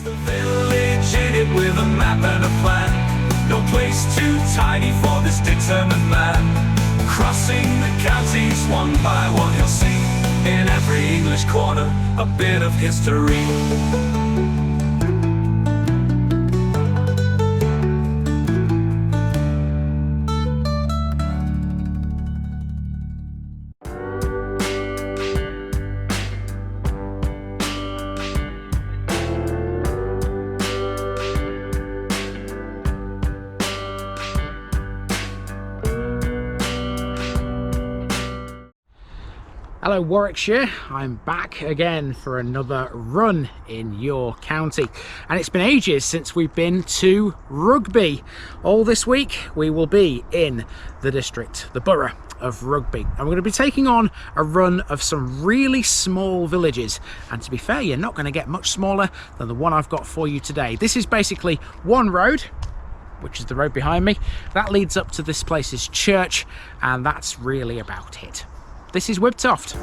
The village in it with a map and a plan. No place too tiny for this determined man. Crossing the counties one by one, you'll see in every English corner a bit of history. Hello Warwickshire, I'm back again for another run in your county, and it's been ages since we've been to Rugby. All this week we will be in the district, the borough of Rugby, and we're going to be taking on a run of some really small villages, and to be fair, you're not going to get much smaller than the one I've got for you today. This is basically one road, which is the road behind me, that leads up to this place's church, and that's really about it. This is Wibtoft.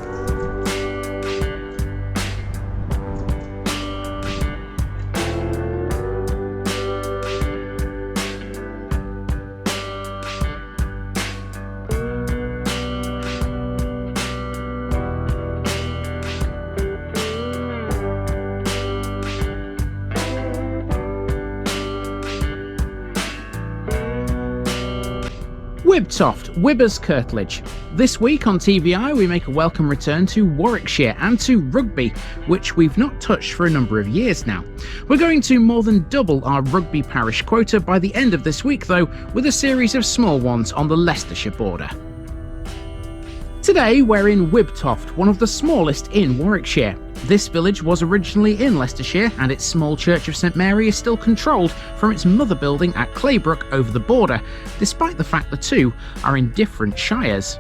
Wibtoft, Wibber's curtilage. This week on TVI we make a welcome return to Warwickshire and to Rugby, which we've not touched for a number of years now. We're going to more than double our Rugby parish quota by the end of this week though, with a series of small ones on the Leicestershire border. Today we're in Wibtoft, one of the smallest in Warwickshire. This village was originally in Leicestershire, and its small church of St Mary is still controlled from its mother building at Claybrook over the border, despite the fact the two are in different shires.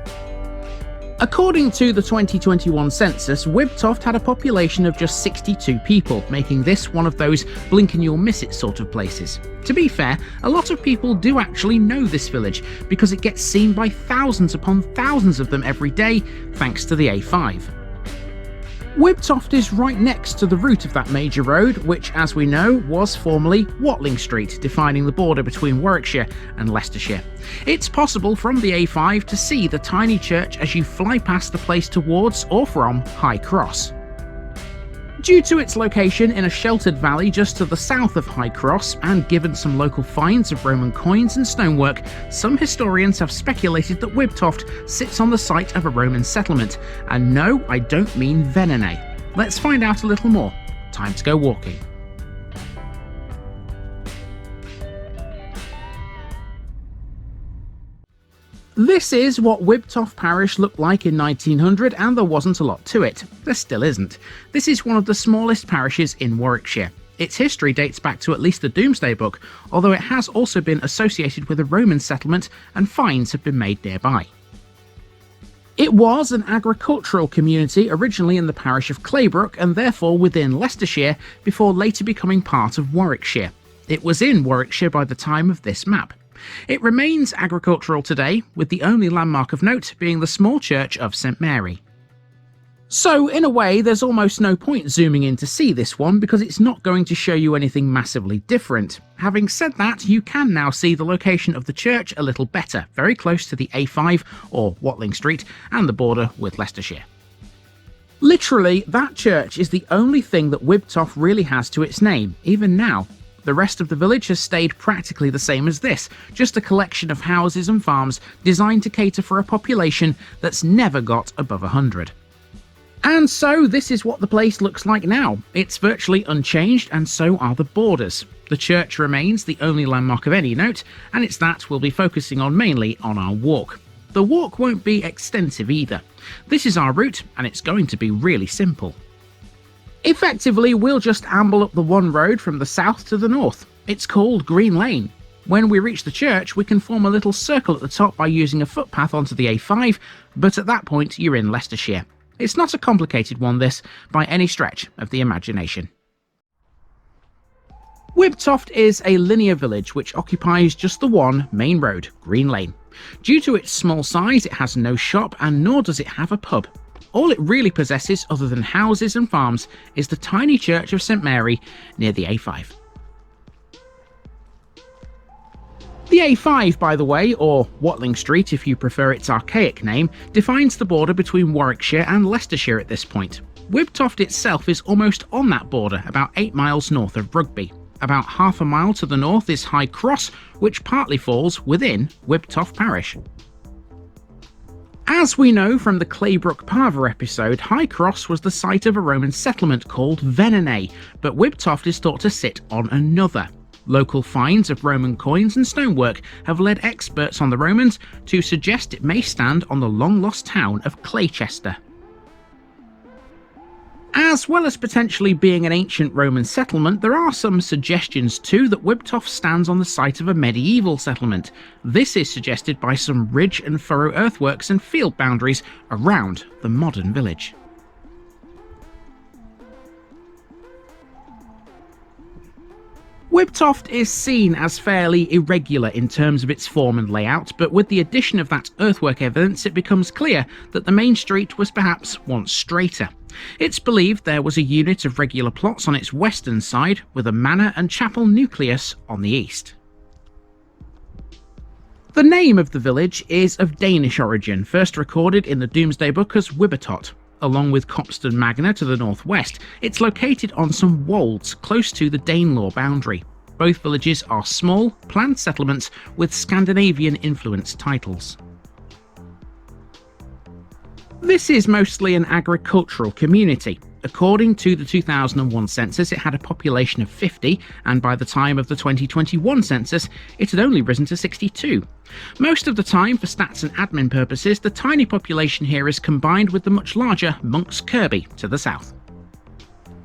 According to the 2021 census, Wibtoft had a population of just 62 people, making this one of those blink and you'll miss it sort of places. To be fair, a lot of people do actually know this village, because it gets seen by thousands upon thousands of them every day, thanks to the A5. Wibtoft is right next to the route of that major road, which, as we know, was formerly Watling Street, defining the border between Warwickshire and Leicestershire. It's possible from the A5 to see the tiny church as you fly past the place towards or from High Cross. Due to its location in a sheltered valley just to the south of High Cross, and given some local finds of Roman coins and stonework, some historians have speculated that Wibtoft sits on the site of a Roman settlement. And no, I don't mean Venene. Let's find out a little more. Time to go walking. This is what Wibtoft Parish looked like in 1900, and there wasn't a lot to it. There still isn't. This is one of the smallest parishes in Warwickshire. Its history dates back to at least the Domesday Book, although it has also been associated with a Roman settlement, and finds have been made nearby. It was an agricultural community originally in the parish of Claybrook, and therefore within Leicestershire, before later becoming part of Warwickshire. It was in Warwickshire by the time of this map. It remains agricultural today, with the only landmark of note being the small church of St Mary. So, in a way, there's almost no point zooming in to see this one, because it's not going to show you anything massively different. Having said that, you can now see the location of the church a little better, very close to the A5, or Watling Street, and the border with Leicestershire. Literally, that church is the only thing that Wibtoft really has to its name, even now. The rest of the village has stayed practically the same as this, just a collection of houses and farms designed to cater for a population that's never got above 100. And so this is what the place looks like now. It's virtually unchanged, and so are the borders. The church remains the only landmark of any note, and it's that we'll be focusing on mainly on our walk. The walk won't be extensive either. This is our route, and it's going to be really simple. Effectively, we'll just amble up the one road from the south to the north. It's called Green Lane. When we reach the church, we can form a little circle at the top by using a footpath onto the A5, but at that point you're in Leicestershire. It's not a complicated one, this, by any stretch of the imagination. Wibtoft is a linear village which occupies just the one main road, Green Lane. Due to its small size, it has no shop, and nor does it have a pub. All it really possesses, other than houses and farms, is the tiny church of St Mary near the A5. The A5, by the way, or Watling Street if you prefer its archaic name, defines the border between Warwickshire and Leicestershire at this point. Wibtoft itself is almost on that border, about 8 miles north of Rugby. About half a mile to the north is High Cross, which partly falls within Wibtoft parish. As we know from the Claybrook-Parva episode, High Cross was the site of a Roman settlement called Venenay, but Wibtoft is thought to sit on another. Local finds of Roman coins and stonework have led experts on the Romans to suggest it may stand on the long-lost town of Claychester. As well as potentially being an ancient Roman settlement, there are some suggestions too that Wibtoft stands on the site of a medieval settlement. This is suggested by some ridge and furrow earthworks and field boundaries around the modern village. Wibtoft is seen as fairly irregular in terms of its form and layout, but with the addition of that earthwork evidence it becomes clear that the main street was perhaps once straighter. It's believed there was a unit of regular plots on its western side, with a manor and chapel nucleus on the east. The name of the village is of Danish origin, first recorded in the Domesday Book as Wibbertot. Along with Copston Magna to the northwest, it's located on some wolds close to the Danelaw boundary. Both villages are small, planned settlements with Scandinavian-influenced titles. This is mostly an agricultural community. According to the 2001 census, it had a population of 50, and by the time of the 2021 census, it had only risen to 62. Most of the time, for stats and admin purposes, the tiny population here is combined with the much larger Monks Kirby to the south.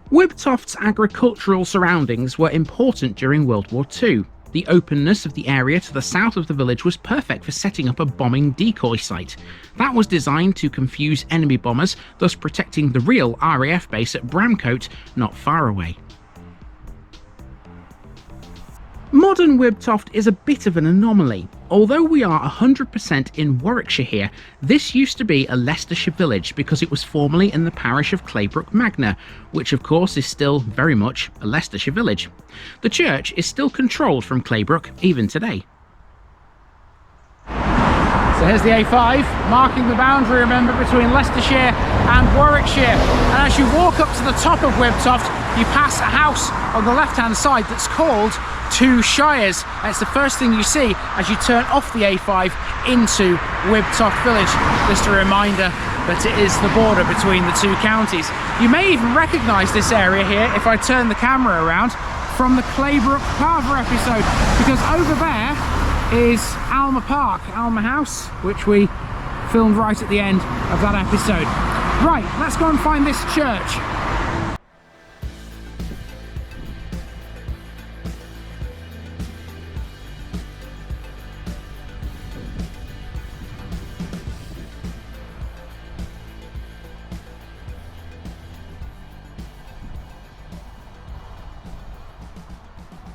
Wibtoft's agricultural surroundings were important during World War II. The openness of the area to the south of the village was perfect for setting up a bombing decoy site. That was designed to confuse enemy bombers, thus protecting the real RAF base at Bramcote, not far away. Modern Wibtoft is a bit of an anomaly. Although we are 100% in Warwickshire here, this used to be a Leicestershire village because it was formerly in the parish of Claybrook Magna, which of course is still very much a Leicestershire village. The church is still controlled from Claybrook even today. So here's the A5, marking the boundary, remember, between Leicestershire and Warwickshire. And as you walk up to the top of Wibtoft, you pass a house on the left-hand side that's called Two Shires. And it's the first thing you see as you turn off the A5 into Wibtoft village. Just a reminder that it is the border between the two counties. You may even recognise this area here if I turn the camera around from the Claybrook-Parva episode, because over there is Alma Park, Alma House, which we filmed right at the end of that episode. Right, let's go and find this church.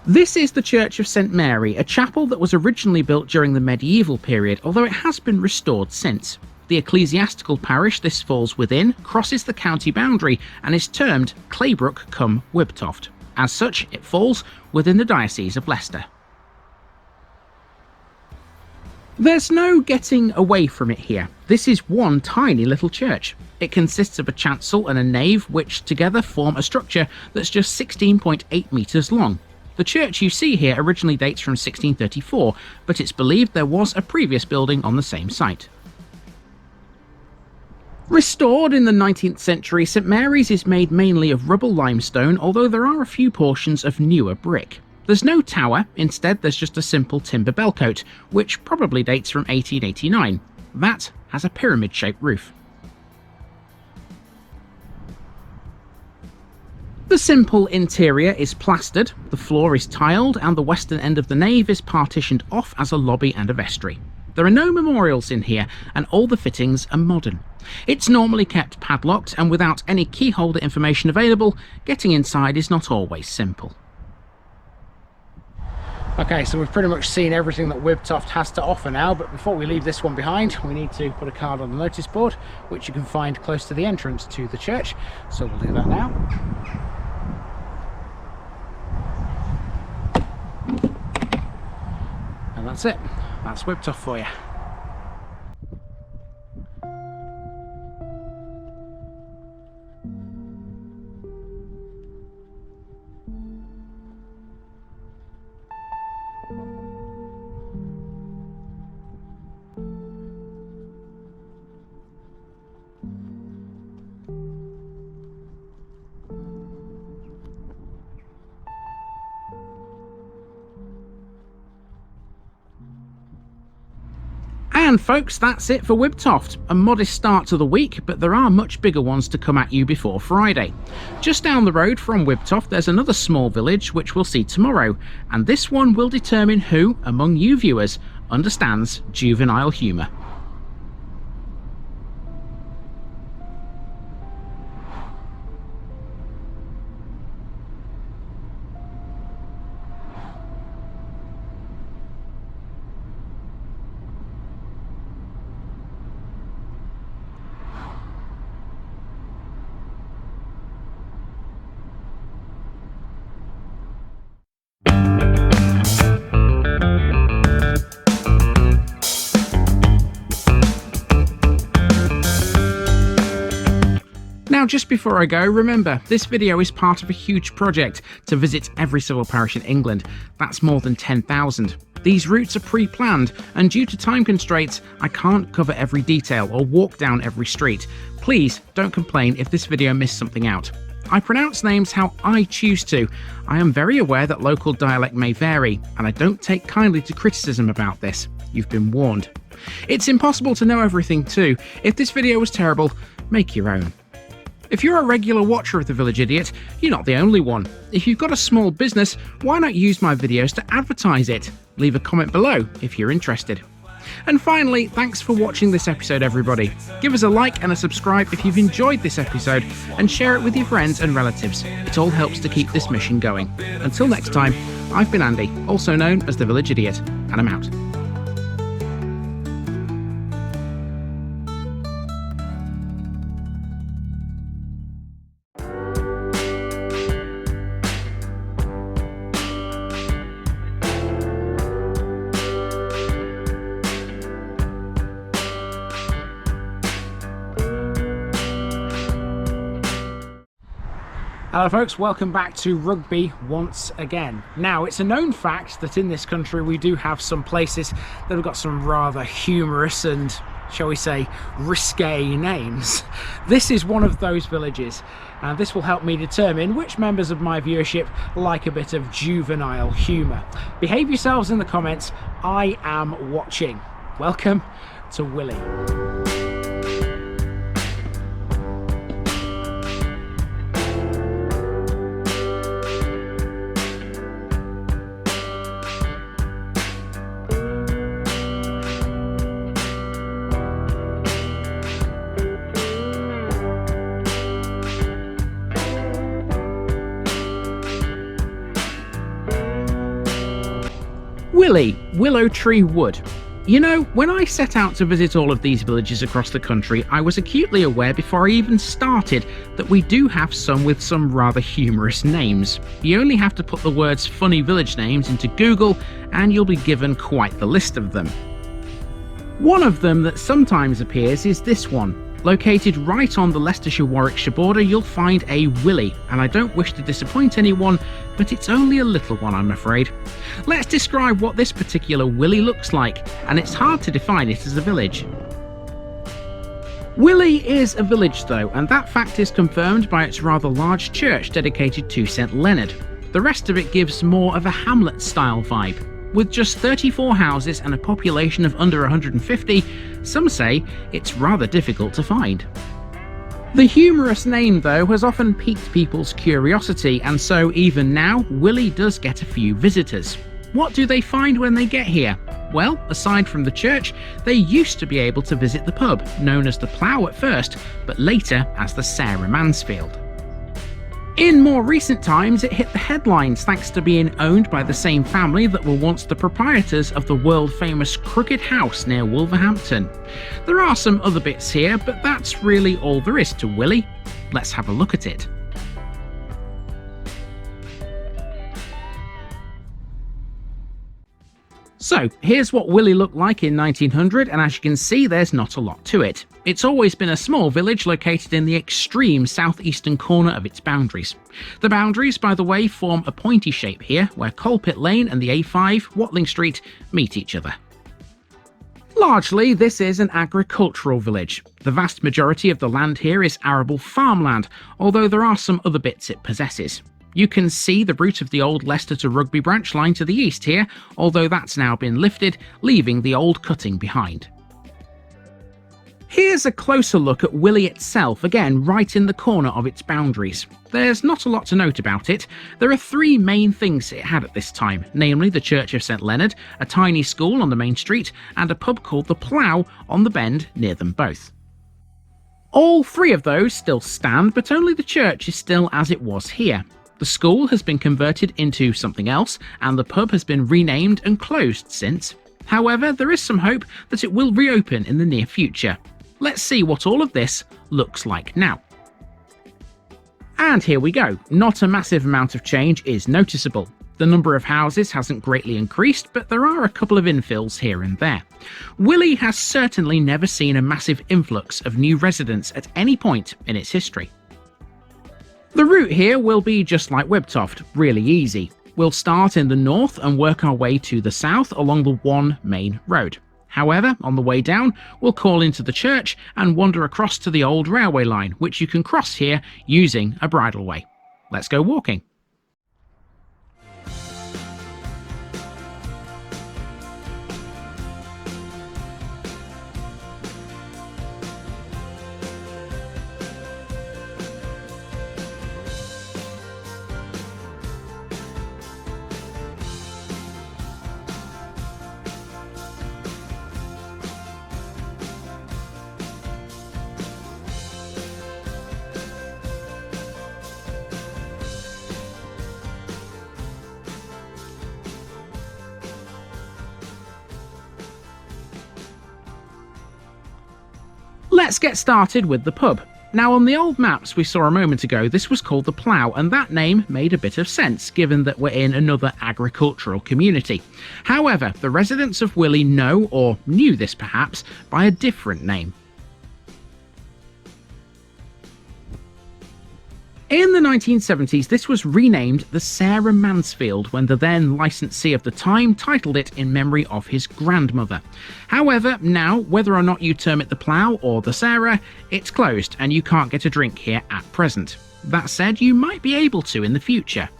This is the Church of St Mary, a chapel that was originally built during the medieval period, although it has been restored since. The ecclesiastical parish this falls within crosses the county boundary and is termed Claybrook-cum-Wibtoft. As such, it falls within the Diocese of Leicester. There's no getting away from it here. This is one tiny little church. It consists of a chancel and a nave, which together form a structure that's just 16.8 metres long. The church you see here originally dates from 1634, but it's believed there was a previous building on the same site. Restored in the 19th century, St Mary's is made mainly of rubble limestone, although there are a few portions of newer brick. There's no tower, instead there's just a simple timber bellcote, which probably dates from 1889. That has a pyramid-shaped roof. The simple interior is plastered, the floor is tiled, and the western end of the nave is partitioned off as a lobby and a vestry. There are no memorials in here, and all the fittings are modern. It's normally kept padlocked, and without any key holder information available, getting inside is not always simple. Okay, so we've pretty much seen everything that Wibtoft has to offer now, but before we leave this one behind, we need to put a card on the notice board, which you can find close to the entrance to the church. So we'll do that now. And that's it. That's Wibtoft for you. And folks, that's it for Wibtoft. A modest start to the week, but there are much bigger ones to come at you before Friday. Just down the road from Wibtoft there's another small village which we'll see tomorrow, and this one will determine who, among you viewers, understands juvenile humour. Now, just before I go, remember, this video is part of a huge project to visit every civil parish in England. That's more than 10,000. These routes are pre-planned, and due to time constraints, I can't cover every detail or walk down every street. Please don't complain if this video missed something out. I pronounce names how I choose to. I am very aware that local dialect may vary, and I don't take kindly to criticism about this. You've been warned. It's impossible to know everything too. If this video was terrible, make your own. If you're a regular watcher of The Village Idiot, you're not the only one. If you've got a small business, why not use my videos to advertise it? Leave a comment below if you're interested. And finally, thanks for watching this episode, everybody. Give us a like and a subscribe if you've enjoyed this episode, and share it with your friends and relatives. It all helps to keep this mission going. Until next time, I've been Andy, also known as The Village Idiot, and I'm out. Hello folks, welcome back to Rugby once again. Now, it's a known fact that in this country we do have some places that have got some rather humorous and, shall we say, risque names. This is one of those villages, and this will help me determine which members of my viewership like a bit of juvenile humour. Behave yourselves in the comments. I am watching. Welcome to Willie. Willie, Willow Tree Wood. You know, when I set out to visit all of these villages across the country, I was acutely aware before I even started that we do have some with some rather humorous names. You only have to put the words funny village names into Google and you'll be given quite the list of them. One of them that sometimes appears is this one. Located right on the Leicestershire-Warwickshire border, you'll find a Willie, and I don't wish to disappoint anyone, but it's only a little one, I'm afraid. Let's describe what this particular Willie looks like, and it's hard to define it as a village. Willie is a village though, and that fact is confirmed by its rather large church dedicated to St Leonard. The rest of it gives more of a hamlet-style vibe. With just 34 houses and a population of under 150, some say it's rather difficult to find. The humorous name, though, has often piqued people's curiosity, and so even now, Willie does get a few visitors. What do they find when they get here? Well, aside from the church, they used to be able to visit the pub, known as the Plough at first, but later as the Sarah Mansfield. In more recent times, it hit the headlines thanks to being owned by the same family that were once the proprietors of the world-famous Crooked House near Wolverhampton. There are some other bits here, but that's really all there is to Willey. Let's have a look at it. So, here's what Willey looked like in 1900, and as you can see, there's not a lot to it. It's always been a small village located in the extreme southeastern corner of its boundaries. The boundaries, by the way, form a pointy shape here, where Coalpit Lane and the A5, Watling Street, meet each other. Largely, this is an agricultural village. The vast majority of the land here is arable farmland, although there are some other bits it possesses. You can see the route of the old Leicester to Rugby branch line to the east here, although that's now been lifted, leaving the old cutting behind. Here's a closer look at Willey itself, again right in the corner of its boundaries. There's not a lot to note about it. There are three main things it had at this time, namely the Church of St Leonard, a tiny school on the main street, and a pub called the Plough on the bend near them both. All three of those still stand, but only the church is still as it was here. The school has been converted into something else, and the pub has been renamed and closed since. However, there is some hope that it will reopen in the near future. Let's see what all of this looks like now. And here we go. Not a massive amount of change is noticeable. The number of houses hasn't greatly increased, but there are a couple of infills here and there. Willey has certainly never seen a massive influx of new residents at any point in its history. The route here will be just like Wibtoft, really easy. We'll start in the north and work our way to the south along the one main road. However, on the way down, we'll call into the church and wander across to the old railway line, which you can cross here using a bridleway. Let's go walking. Let's get started with the pub. Now, on the old maps we saw a moment ago, this was called the Plough, and that name made a bit of sense given that we're in another agricultural community. However, the residents of Willey know, or knew this perhaps, by a different name. In the 1970s, this was renamed the Sarah Mansfield when the then licensee of the time titled it in memory of his grandmother. However, now, whether or not you term it the Plough or the Sarah, it's closed and you can't get a drink here at present. That said, you might be able to in the future.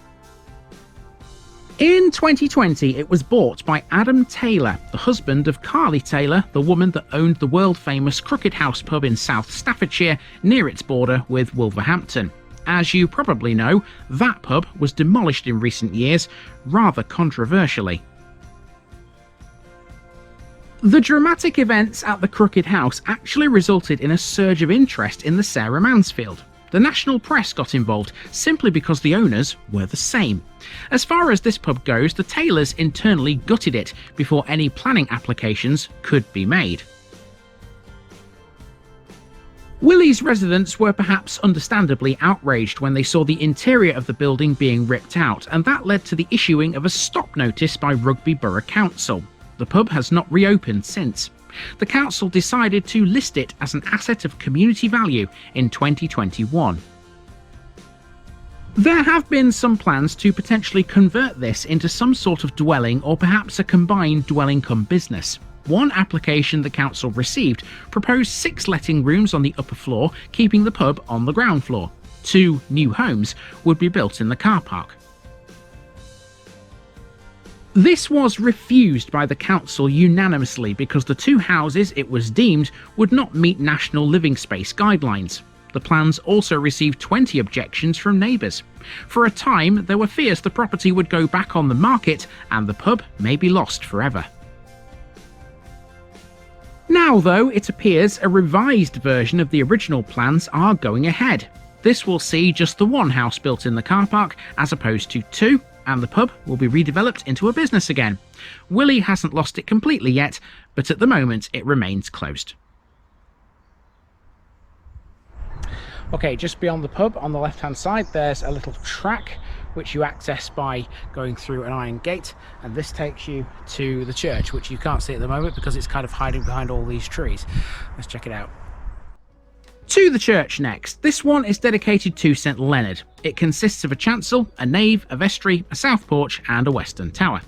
In 2020, it was bought by Adam Taylor, the husband of Carly Taylor, the woman that owned the world-famous Crooked House pub in South Staffordshire near its border with Wolverhampton. As you probably know, that pub was demolished in recent years, rather controversially. The dramatic events at the Crooked House actually resulted in a surge of interest in the Sarah Mansfield. The national press got involved simply because the owners were the same. As far as this pub goes, the Taylors internally gutted it before any planning applications could be made. Willey's residents were perhaps understandably outraged when they saw the interior of the building being ripped out, and that led to the issuing of a stop notice by Rugby Borough Council. The pub has not reopened since. The council decided to list it as an asset of community value in 2021. There have been some plans to potentially convert this into some sort of dwelling or perhaps a combined dwelling cum business. One application the council received proposed 6 letting rooms on the upper floor, keeping the pub on the ground floor. 2 new homes would be built in the car park. This was refused by the council unanimously because the 2 houses, it was deemed, would not meet national living space guidelines. The plans also received 20 objections from neighbours. For a time, there were fears the property would go back on the market and the pub may be lost forever. Now though, it appears a revised version of the original plans are going ahead. This will see just the one house built in the car park as opposed to two, and the pub will be redeveloped into a business again. Willey hasn't lost it completely yet, but at the moment it remains closed. Okay, just beyond the pub on the left hand side there's a little track which you access by going through an iron gate, and this takes you to the church, which you can't see at the moment because it's kind of hiding behind all these trees. Let's check it out. To the church next. This one is dedicated to St Leonard. It consists of a chancel, a nave, a vestry, a south porch and a western tower.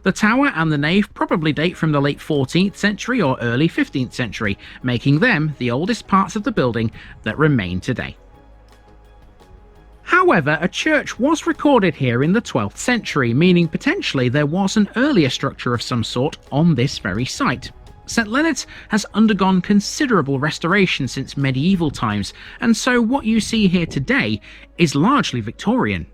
The tower and the nave probably date from the late 14th century or early 15th century, making them the oldest parts of the building that remain today. However, a church was recorded here in the 12th century, meaning potentially there was an earlier structure of some sort on this very site. St Leonard's has undergone considerable restoration since medieval times, and so what you see here today is largely Victorian.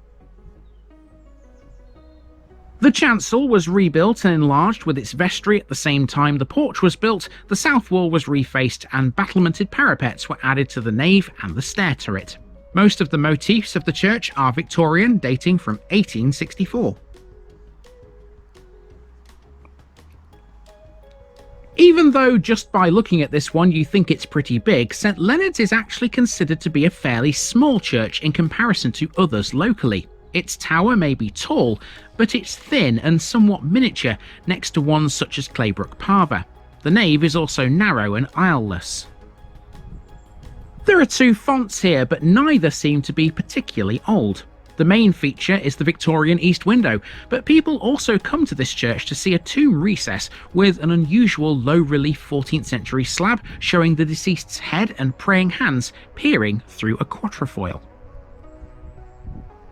The chancel was rebuilt and enlarged with its vestry at the same time the porch was built, the south wall was refaced and battlemented parapets were added to the nave and the stair turret. Most of the motifs of the church are Victorian, dating from 1864. Even though just by looking at this one you think it's pretty big, St Leonard's is actually considered to be a fairly small church in comparison to others locally. Its tower may be tall, but it's thin and somewhat miniature next to ones such as Claybrook Parva. The nave is also narrow and aisleless. There are two fonts here, but neither seem to be particularly old. The main feature is the Victorian east window, but people also come to this church to see a tomb recess with an unusual low-relief 14th century slab showing the deceased's head and praying hands peering through a quatrefoil.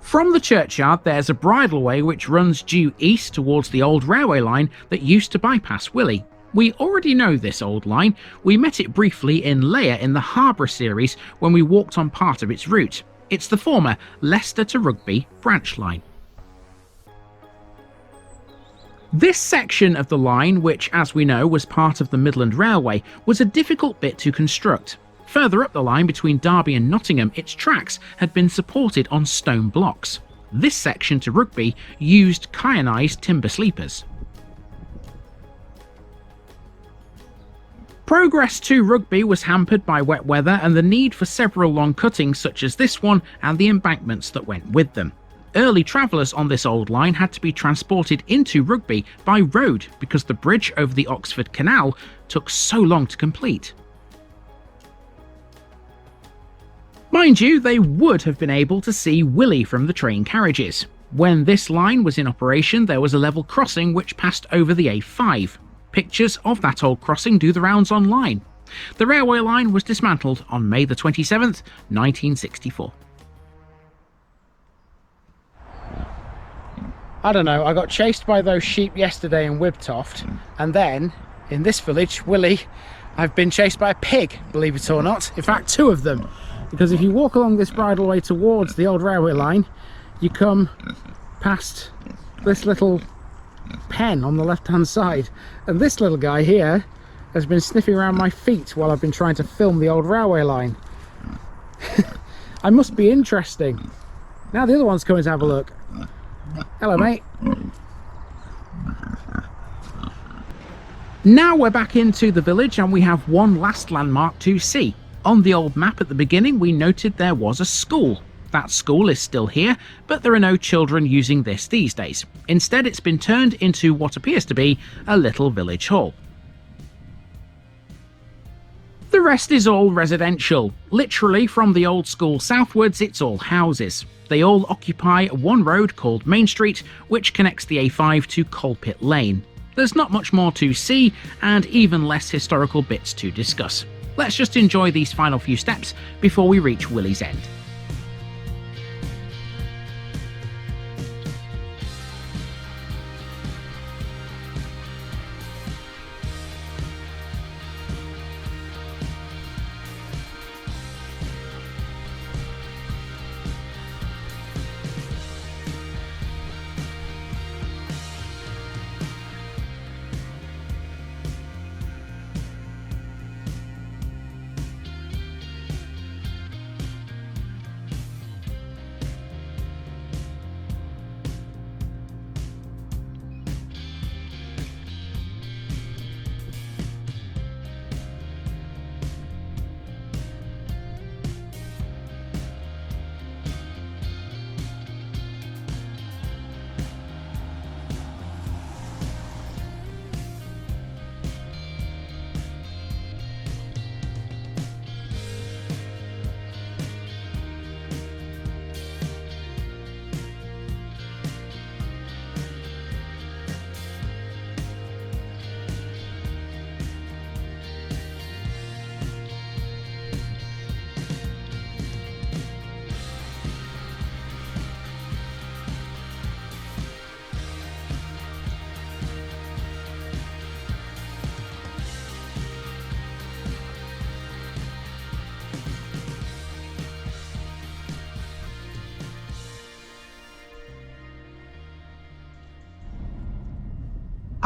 From the churchyard there's a bridleway which runs due east towards the old railway line that used to bypass Willey. We already know this old line. We met it briefly in Leia in the Harborough series when we walked on part of its route. It's the former Leicester to Rugby branch line. This section of the line, which as we know was part of the Midland Railway, was a difficult bit to construct. Further up the line between Derby and Nottingham, its tracks had been supported on stone blocks. This section to Rugby used kyanized timber sleepers. Progress to Rugby was hampered by wet weather and the need for several long cuttings such as this one and the embankments that went with them. Early travellers on this old line had to be transported into Rugby by road because the bridge over the Oxford Canal took so long to complete. Mind you, they would have been able to see Willey from the train carriages. When this line was in operation, there was a level crossing which passed over the A5. Pictures of that old crossing do the rounds online. The railway line was dismantled on May the 27th, 1964. I don't know, I got chased by those sheep yesterday in Wibtoft, and then, in this village, Willey, I've been chased by a pig, believe it or not. In fact, two of them. Because if you walk along this bridleway towards the old railway line, you come past this little pen on the left hand side, and this little guy here has been sniffing around my feet while I've been trying to film the old railway line. I must be interesting. Now the other one's coming to have a look. Hello mate. Now we're back into the village and we have one last landmark to see. On the old map at the beginning we noted there was a school. That school is still here, but there are no children using this these days. Instead, it's been turned into what appears to be a little village hall. The rest is all residential. Literally, from the old school southwards, it's all houses. They all occupy one road called Main Street, which connects the A5 to Coalpit Lane. There's not much more to see, and even less historical bits to discuss. Let's just enjoy these final few steps before we reach Willey's End.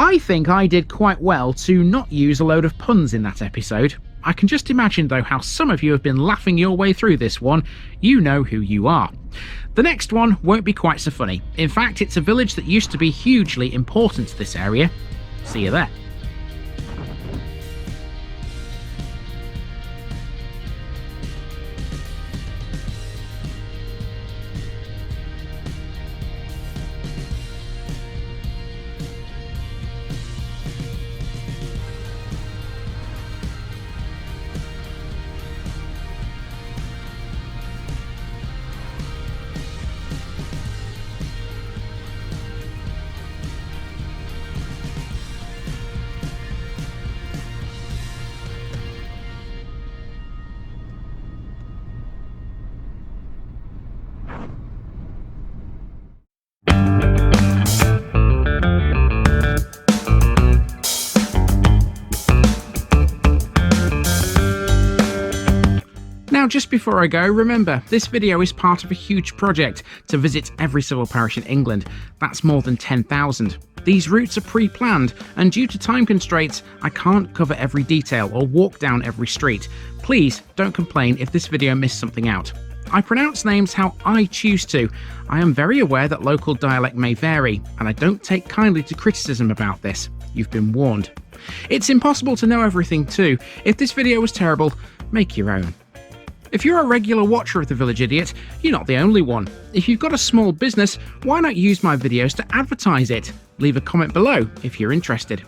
I think I did quite well to not use a load of puns in that episode. I can just imagine though how some of you have been laughing your way through this one. You know who you are. The next one won't be quite so funny. In fact, it's a village that used to be hugely important to this area. See you there. Now, just before I go, remember, this video is part of a huge project to visit every civil parish in England. That's more than 10,000. These routes are pre-planned, and due to time constraints, I can't cover every detail or walk down every street. Please don't complain if this video missed something out. I pronounce names how I choose to. I am very aware that local dialect may vary, and I don't take kindly to criticism about this. You've been warned. It's impossible to know everything too. If this video was terrible, make your own. If you're a regular watcher of The Village Idiot, you're not the only one. If you've got a small business, why not use my videos to advertise it? Leave a comment below if you're interested.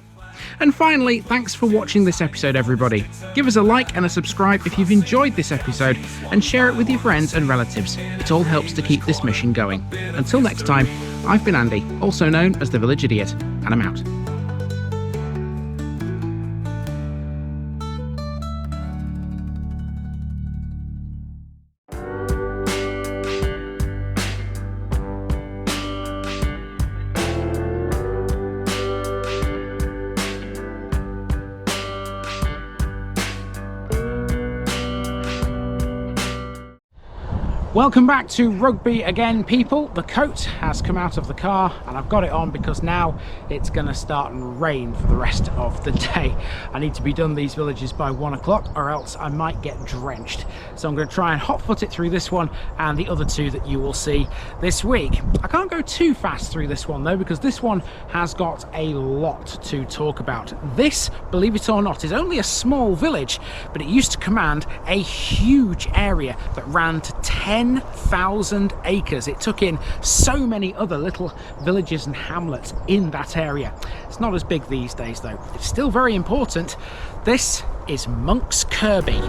And finally, thanks for watching this episode, everybody. Give us a like and a subscribe if you've enjoyed this episode, and share it with your friends and relatives. It all helps to keep this mission going. Until next time, I've been Andy, also known as The Village Idiot, and I'm out. Welcome back to Rugby again, people. The coat has come out of the car and I've got it on because now it's going to start and rain for the rest of the day. I need to be done these villages by 1 o'clock or else I might get drenched. So I'm going to try and hot foot it through this one and the other two that you will see this week. I can't go too fast through this one though, because this one has got a lot to talk about. This, believe it or not, is only a small village, but it used to command a huge area that ran to 10,000 acres. It took in so many other little villages and hamlets in that area. It's not as big these days though. It's still very important. This is Monks Kirby.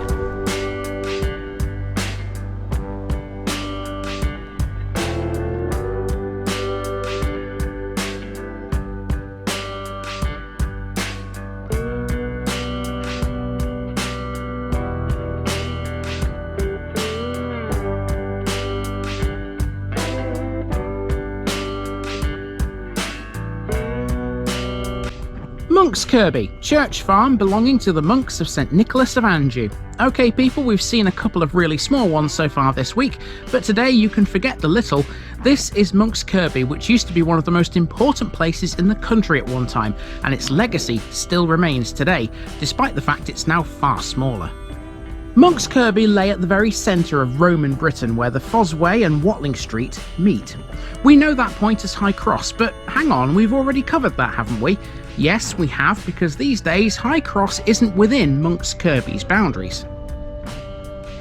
Monks Kirby, church farm belonging to the monks of St Nicholas of Anjou. Okay people, we've seen a couple of really small ones so far this week, but today you can forget the little. This is Monks Kirby, which used to be one of the most important places in the country at one time, and its legacy still remains today, despite the fact it's now far smaller. Monks Kirby lay at the very centre of Roman Britain, where the Fosway and Watling Street meet. We know that point as High Cross, but hang on, we've already covered that, haven't we? Yes, we have, because these days High Cross isn't within Monks Kirby's boundaries.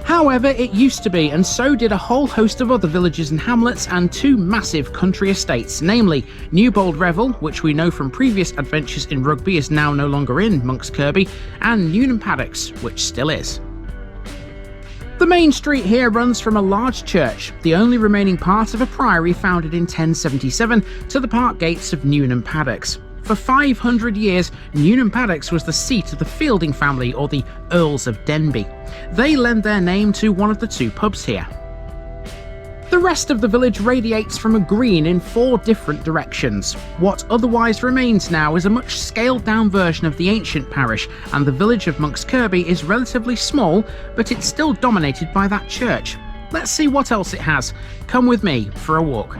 However, it used to be, and so did a whole host of other villages and hamlets and two massive country estates, namely Newbold Revel, which we know from previous adventures in Rugby is now no longer in Monks Kirby, and Newnham Paddocks, which still is. The main street here runs from a large church, the only remaining part of a priory founded in 1077, to the park gates of Newnham Paddocks. For 500 years, Newnham Paddocks was the seat of the Fielding family, or the Earls of Denbigh. They lend their name to one of the two pubs here. The rest of the village radiates from a green in 4 different directions. What otherwise remains now is a much scaled down version of the ancient parish, and the village of Monks Kirby is relatively small, but it's still dominated by that church. Let's see what else it has. Come with me for a walk.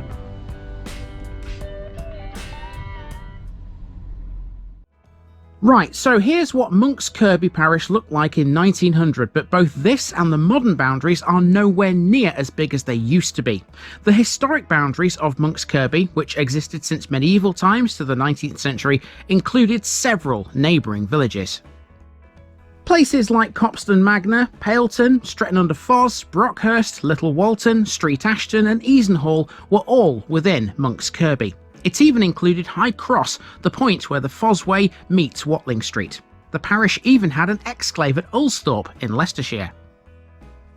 Right, so here's what Monks Kirby parish looked like in 1900, but both this and the modern boundaries are nowhere near as big as they used to be. The historic boundaries of Monks Kirby, which existed since medieval times to the 19th century, included several neighbouring villages. Places like Copston Magna, Paleton, Stretton-under-Foss, Brockhurst, Little Walton, Street Ashton and Easenhall were all within Monks Kirby. It even included High Cross, the point where the Fossway meets Watling Street. The parish even had an exclave at Ulsthorpe in Leicestershire.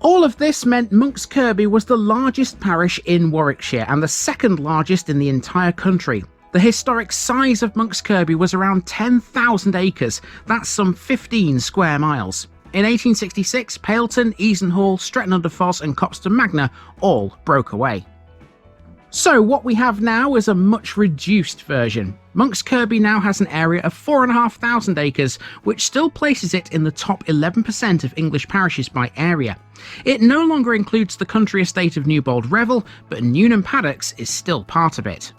All of this meant Monks Kirby was the largest parish in Warwickshire and the second largest in the entire country. The historic size of Monks Kirby was around 10,000 acres, that's some 15 square miles. In 1866, Paleton, Easenhall, Stretton-under-Foss and Copston Magna all broke away. So what we have now is a much reduced version. Monks Kirby now has an area of 4,500 acres, which still places it in the top 11% of English parishes by area. It no longer includes the country estate of Newbold Revel, but Newnham Paddocks is still part of it.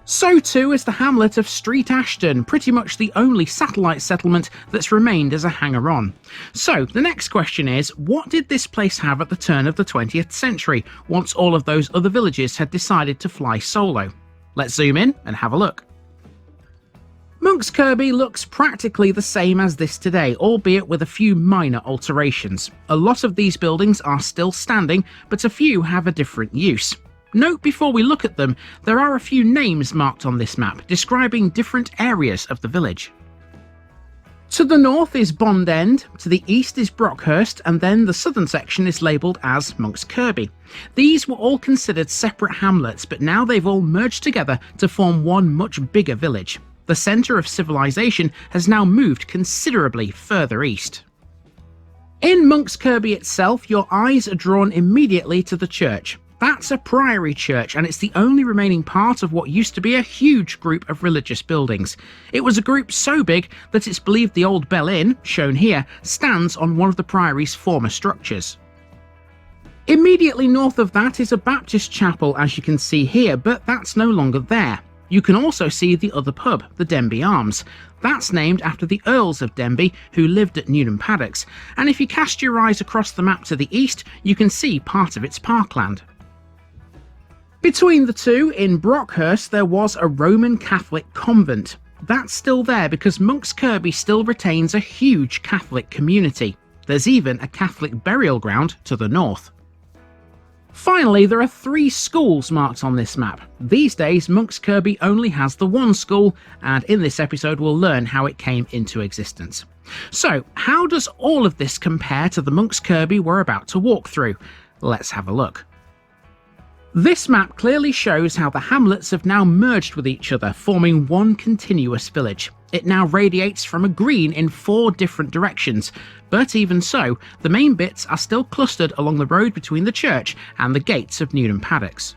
So too is the hamlet of Street Ashton, pretty much the only satellite settlement that's remained as a hanger-on. So the next question is, what did this place have at the turn of the 20th century, once all of those other villages had decided to fly solo? Let's zoom in and have a look. Monks Kirby looks practically the same as this today, albeit with a few minor alterations. A lot of these buildings are still standing, but a few have a different use. Note before we look at them, there are a few names marked on this map, describing different areas of the village. To the north is Bond End, to the east is Brockhurst, and then the southern section is labelled as Monks Kirby. These were all considered separate hamlets, but now they've all merged together to form one much bigger village. The centre of civilization has now moved considerably further east. In Monks Kirby itself, your eyes are drawn immediately to the church. That's a priory church, and it's the only remaining part of what used to be a huge group of religious buildings. It was a group so big that it's believed the old Bell Inn, shown here, stands on one of the priory's former structures. Immediately north of that is a Baptist chapel, as you can see here, but that's no longer there. You can also see the other pub, the Denby Arms. That's named after the Earls of Denby, who lived at Newnham Paddocks, and if you cast your eyes across the map to the east, you can see part of its parkland. Between the two, in Brockhurst, there was a Roman Catholic convent. That's still there because Monks Kirby still retains a huge Catholic community. There's even a Catholic burial ground to the north. Finally, there are 3 schools marked on this map. These days, Monks Kirby only has the one school, and in this episode we'll learn how it came into existence. So, how does all of this compare to the Monks Kirby we're about to walk through? Let's have a look. This map clearly shows how the hamlets have now merged with each other, forming one continuous village. It now radiates from a green in 4 different directions, but even so, the main bits are still clustered along the road between the church and the gates of Newnham Paddocks.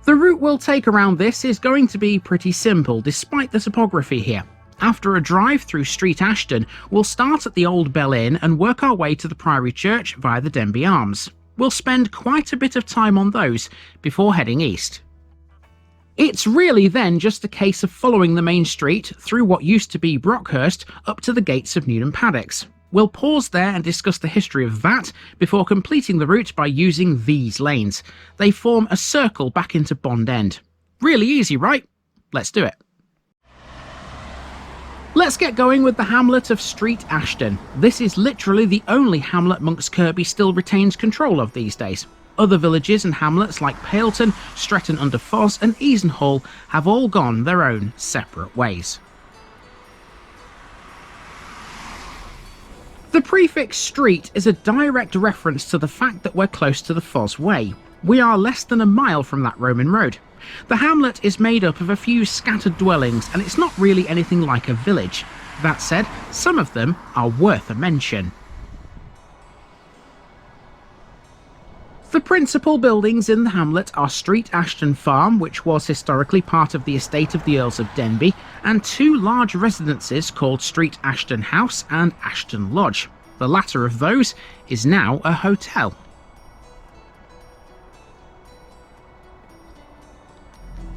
The route we'll take around this is going to be pretty simple, despite the topography here. After a drive through Street Ashton, we'll start at the old Bell Inn and work our way to the Priory Church via the Denby Arms. We'll spend quite a bit of time on those before heading east. It's really then just a case of following the main street through what used to be Brockhurst up to the gates of Newnham Paddocks. We'll pause there and discuss the history of that before completing the route by using these lanes. They form a circle back into Bond End. Really easy, right? Let's do it. Let's get going with the hamlet of Street Ashton. This is literally the only hamlet Monks Kirby still retains control of these days. Other villages and hamlets like Paleton, Stretton-under-Foss and Easenhall have all gone their own separate ways. The prefix street is a direct reference to the fact that we're close to the Foss Way. We are less than a mile from that Roman road. The hamlet is made up of a few scattered dwellings and it's not really anything like a village. That said, some of them are worth a mention. The principal buildings in the hamlet are Street Ashton Farm, which was historically part of the estate of the Earls of Denby, and 2 large residences called Street Ashton House and Ashton Lodge. The latter of those is now a hotel.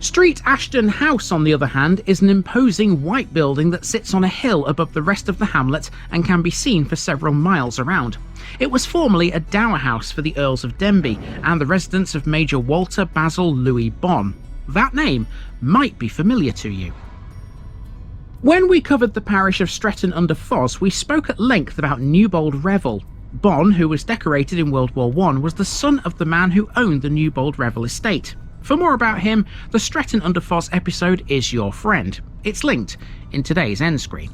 Street Ashton House, on the other hand, is an imposing white building that sits on a hill above the rest of the hamlet and can be seen for several miles around. It was formerly a dower house for the Earls of Denbigh and the residence of Major Walter Basil Louis Bonne. That name might be familiar to you. When we covered the parish of Stretton-under-Foss, we spoke at length about Newbold Revel. Bonne, who was decorated in World War I, was the son of the man who owned the Newbold Revel estate. For more about him, the Stretton-under-Foss episode is your friend. It's linked in today's end screen.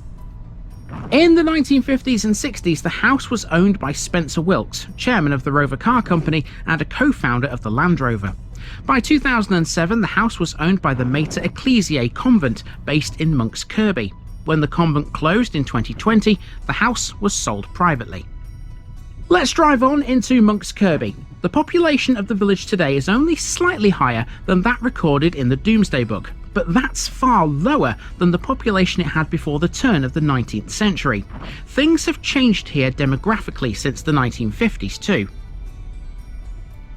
In the 1950s and 60s, the house was owned by Spencer Wilkes, chairman of the Rover Car Company and a co-founder of the Land Rover. By 2007, the house was owned by the Mater Ecclesiae Convent, based in Monks Kirby. When the convent closed in 2020, the house was sold privately. Let's drive on into Monks Kirby. The population of the village today is only slightly higher than that recorded in the Domesday Book, but that's far lower than the population it had before the turn of the 19th century. Things have changed here demographically since the 1950s too.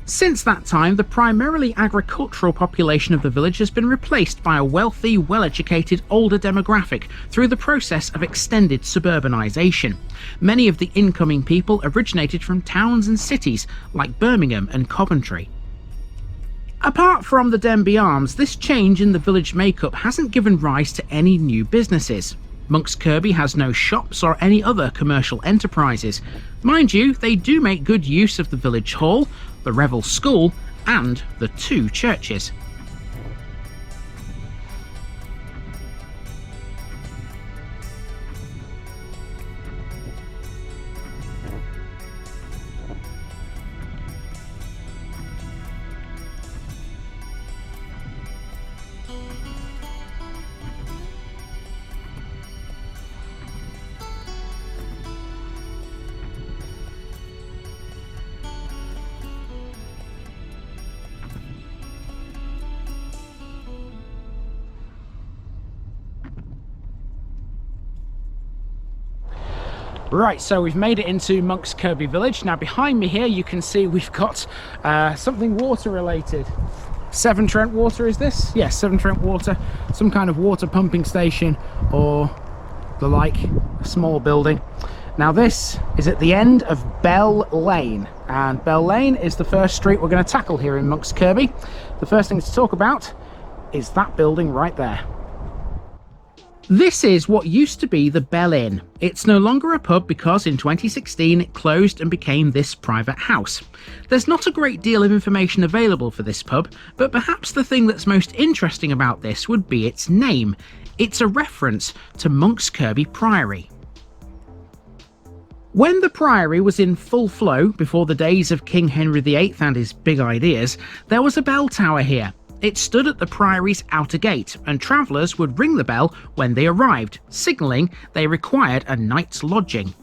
Since that time, the primarily agricultural population of the village has been replaced by a wealthy, well-educated, older demographic through the process of extended suburbanisation. Many of the incoming people originated from towns and cities like Birmingham and Coventry. Apart from the Denbigh Arms, this change in the village makeup hasn't given rise to any new businesses. Monks Kirby has no shops or any other commercial enterprises. Mind you, they do make good use of the village hall, the Revel School, and the 2 churches. Right, so we've made it into Monks Kirby village. Now behind me here you can see we've got something water related. Severn Trent Water, is this? Yes, Severn Trent Water. Some kind of water pumping station or the like, a small building. Now this is at the end of Bell Lane, and Bell Lane is the first street we're going to tackle here in Monks Kirby. The first thing to talk about is that building right there. This is what used to be the Bell Inn. It's no longer a pub because in 2016 it closed and became this private house. There's not a great deal of information available for this pub, but perhaps the thing that's most interesting about this would be its name. It's a reference to Monks Kirby Priory. When the Priory was in full flow, before the days of King Henry VIII and his big ideas, there was a bell tower here. It stood at the Priory's outer gate, and travellers would ring the bell when they arrived, signalling they required a night's lodging.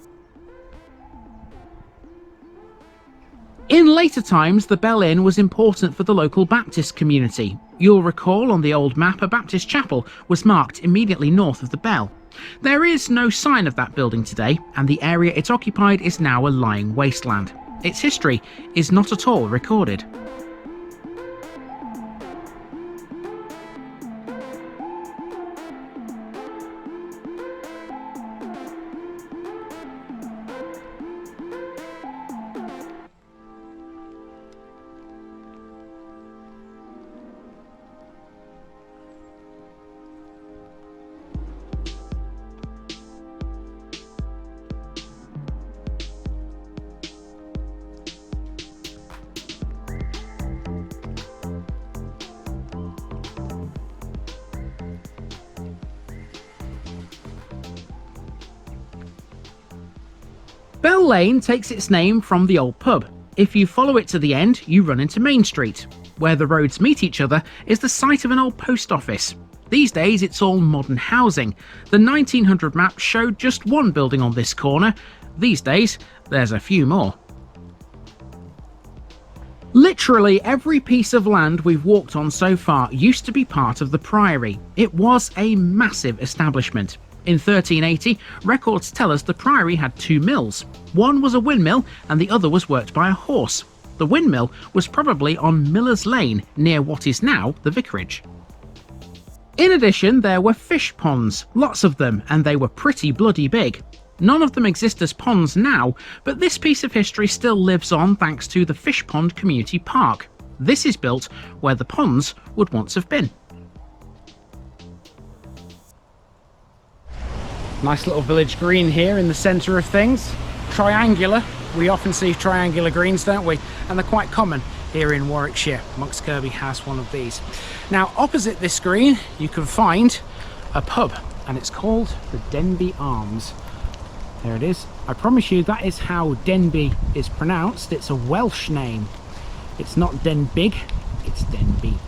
In later times, the Bell Inn was important for the local Baptist community. You'll recall on the old map a Baptist chapel was marked immediately north of the bell. There is no sign of that building today, and the area it occupied is now a lying wasteland. Its history is not at all recorded. Bell Lane takes its name from the old pub. If you follow it to the end, you run into Main Street. Where the roads meet each other is the site of an old post office. These days it's all modern housing. The 1900 map showed just one building on this corner. These days, there's a few more. Literally every piece of land we've walked on so far used to be part of the Priory. It was a massive establishment. In 1380, records tell us the Priory had 2 mills. One was a windmill and the other was worked by a horse. The windmill was probably on Miller's Lane, near what is now the vicarage. In addition, there were fish ponds, lots of them, and they were pretty bloody big. None of them exist as ponds now, but this piece of history still lives on thanks to the Fish Pond Community Park. This is built where the ponds would once have been. Nice little village green here in the centre of things. Triangular. We often see triangular greens, don't we? And they're quite common here in Warwickshire. Monks Kirby has one of these. Now, opposite this green, you can find a pub, and it's called the Denbigh Arms. There it is. I promise you that is how Denbigh is pronounced. It's a Welsh name. It's not Denbigh, it's Denbigh.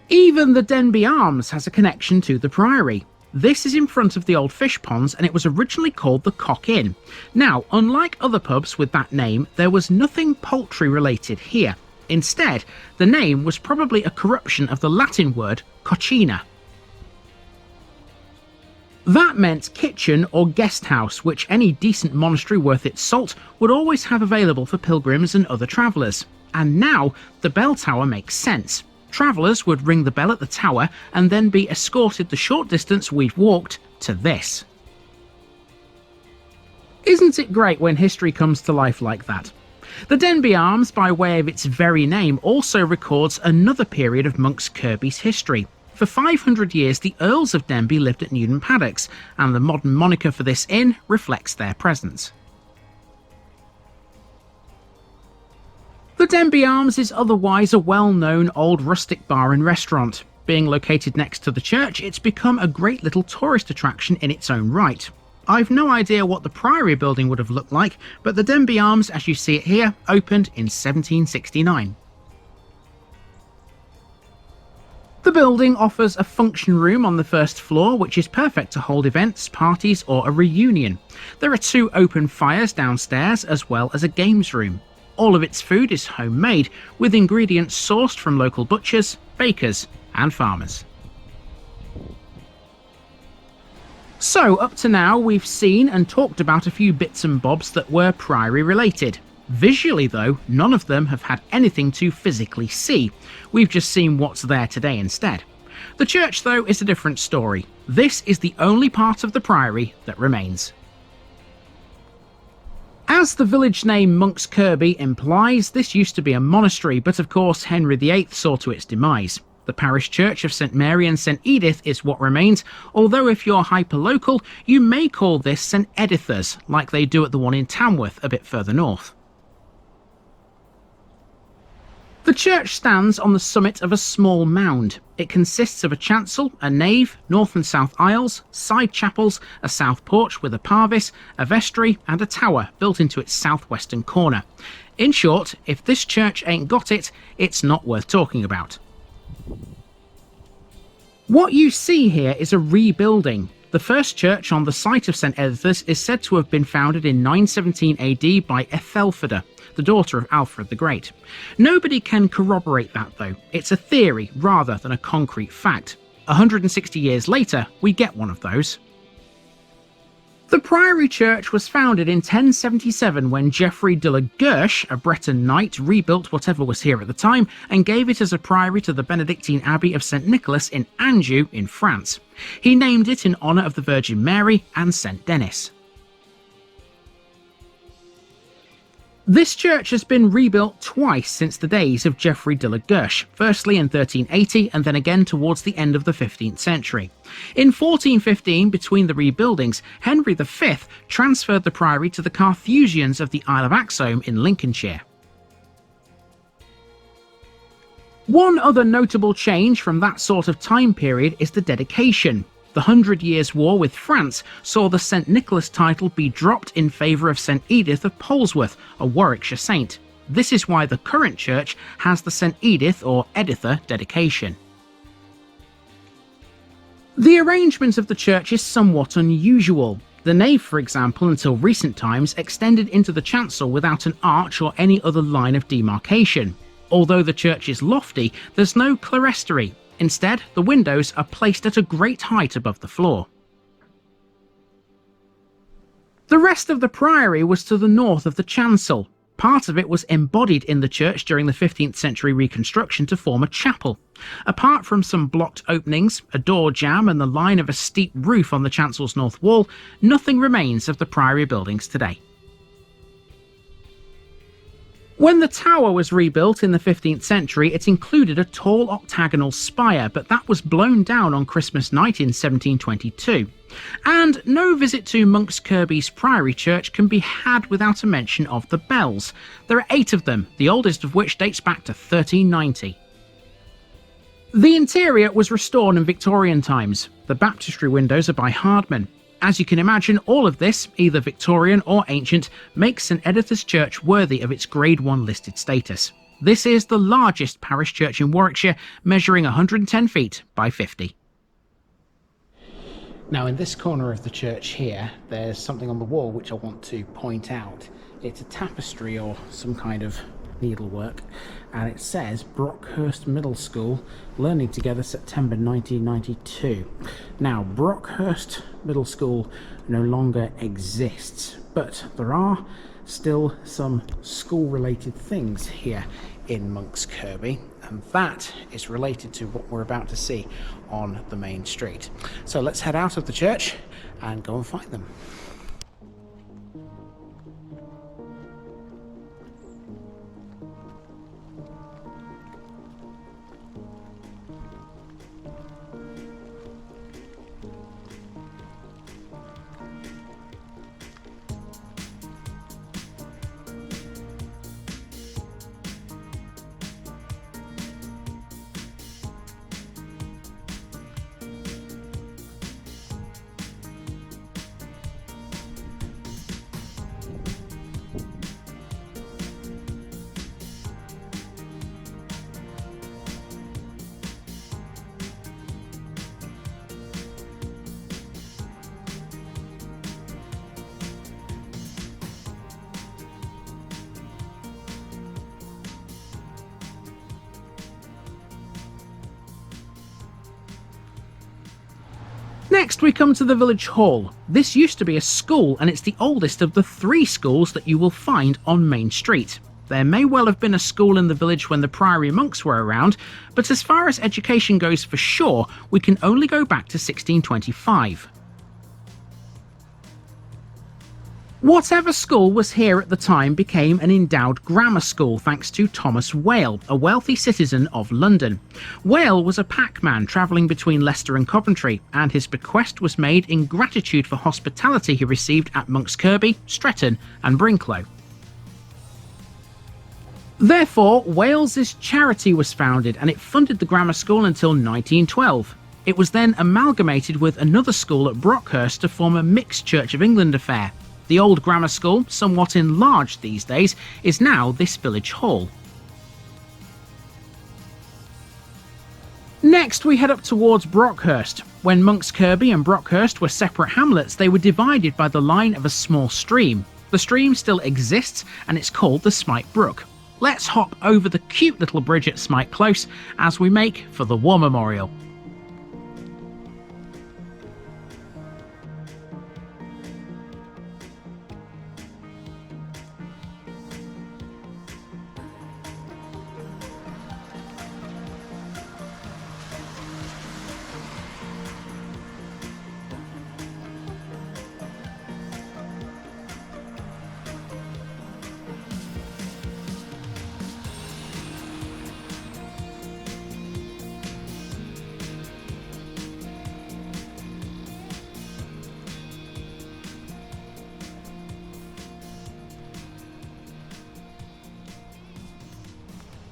Even the Denbigh Arms has a connection to the Priory. This is in front of the old fish ponds, and it was originally called the Cock Inn. Now, unlike other pubs with that name, there was nothing poultry related here. Instead, the name was probably a corruption of the Latin word coccina. That meant kitchen or guest house, which any decent monastery worth its salt would always have available for pilgrims and other travellers. And now, the bell tower makes sense. Travellers would ring the bell at the tower and then be escorted the short distance we've walked to this. Isn't it great when history comes to life like that? The Denbigh Arms, by way of its very name, also records another period of Monks Kirby's history. For 500 years, the Earls of Denbigh lived at Newton Paddocks, and the modern moniker for this inn reflects their presence. The Denbigh Arms is otherwise a well-known old rustic bar and restaurant. Being located next to the church, it's become a great little tourist attraction in its own right. I've no idea what the Priory building would have looked like, but the Denbigh Arms, as you see it here, opened in 1769. The building offers a function room on the first floor, which is perfect to hold events, parties, or a reunion. There are 2 open fires downstairs, as well as a games room. All of its food is homemade, with ingredients sourced from local butchers, bakers, and farmers. So, up to now, we've seen and talked about a few bits and bobs that were Priory related. Visually though, none of them have had anything to physically see. We've just seen what's there today instead. The church though is a different story. This is the only part of the Priory that remains. As the village name Monks Kirby implies, this used to be a monastery, but of course Henry VIII saw to its demise. The parish church of St Mary and St Edith is what remains, although if you're hyper-local, you may call this St Editha's, like they do at the one in Tamworth a bit further north. The church stands on the summit of a small mound. It consists of a chancel, a nave, north and south aisles, side chapels, a south porch with a parvis, a vestry and a tower built into its southwestern corner. In short, if this church ain't got it, it's not worth talking about. What you see here is a rebuilding. The first church on the site of St Editha's is said to have been founded in 917 AD by Ethelfreda, the daughter of Alfred the Great. Nobody can corroborate that though. It's a theory rather than a concrete fact. 160 years later, we get one of those. The Priory Church was founded in 1077 when Geoffrey de la Guerche, a Breton knight, rebuilt whatever was here at the time and gave it as a priory to the Benedictine Abbey of St Nicholas in Anjou in France. He named it in honour of the Virgin Mary and St Denis. This church has been rebuilt twice since the days of Geoffrey de la Guerche, firstly in 1380 and then again towards the end of the 15th century. In 1415, between the rebuildings, Henry V transferred the priory to the Carthusians of the Isle of Axholme in Lincolnshire. One other notable change from that sort of time period is the dedication. The 100 Years' War with France saw the St Nicholas title be dropped in favour of St Edith of Polesworth, a Warwickshire saint. This is why the current church has the St Edith or Editha dedication. The arrangement of the church is somewhat unusual. The nave, for example, until recent times extended into the chancel without an arch or any other line of demarcation. Although the church is lofty, there's no clerestory. Instead, the windows are placed at a great height above the floor. The rest of the priory was to the north of the chancel. Part of it was embodied in the church during the 15th century reconstruction to form a chapel. Apart from some blocked openings, a door jamb and the line of a steep roof on the chancel's north wall, nothing remains of the priory buildings today. When the tower was rebuilt in the 15th century, it included a tall octagonal spire, but that was blown down on Christmas night in 1722. And no visit to Monks Kirby's Priory Church can be had without a mention of the bells. There are 8 of them, the oldest of which dates back to 1390. The interior was restored in Victorian times. The baptistry windows are by Hardman. As you can imagine, all of this, either Victorian or ancient, makes St Editha's Church worthy of its Grade 1 listed status. This is the largest parish church in Warwickshire, measuring 110 feet by 50. Now, in this corner of the church here, there's something on the wall which I want to point out. It's a tapestry or some kind of needlework, and it says Brockhurst Middle School, Learning Together, September 1992. Now, Brockhurst Middle School no longer exists, but there are still some school-related things here in Monks Kirby, and that is related to what we're about to see on the main street. So let's head out of the church and go and find them. Next we come to the village hall. This used to be a school, and it's the oldest of the 3 schools that you will find on Main Street. There may well have been a school in the village when the priory monks were around, but as far as education goes for sure, we can only go back to 1625. Whatever school was here at the time became an endowed grammar school thanks to Thomas Wale, a wealthy citizen of London. Wale was a packman travelling between Leicester and Coventry, and his bequest was made in gratitude for hospitality he received at Monks Kirby, Stretton and Brinklow. Therefore, Wales's charity was founded, and it funded the grammar school until 1912. It was then amalgamated with another school at Brockhurst to form a mixed Church of England affair. The old grammar school, somewhat enlarged these days, is now this village hall. Next we head up towards Brockhurst. When Monks Kirby and Brockhurst were separate hamlets, they were divided by the line of a small stream. The stream still exists, and it's called the Smike Brook. Let's hop over the cute little bridge at Smike Close as we make for the War Memorial.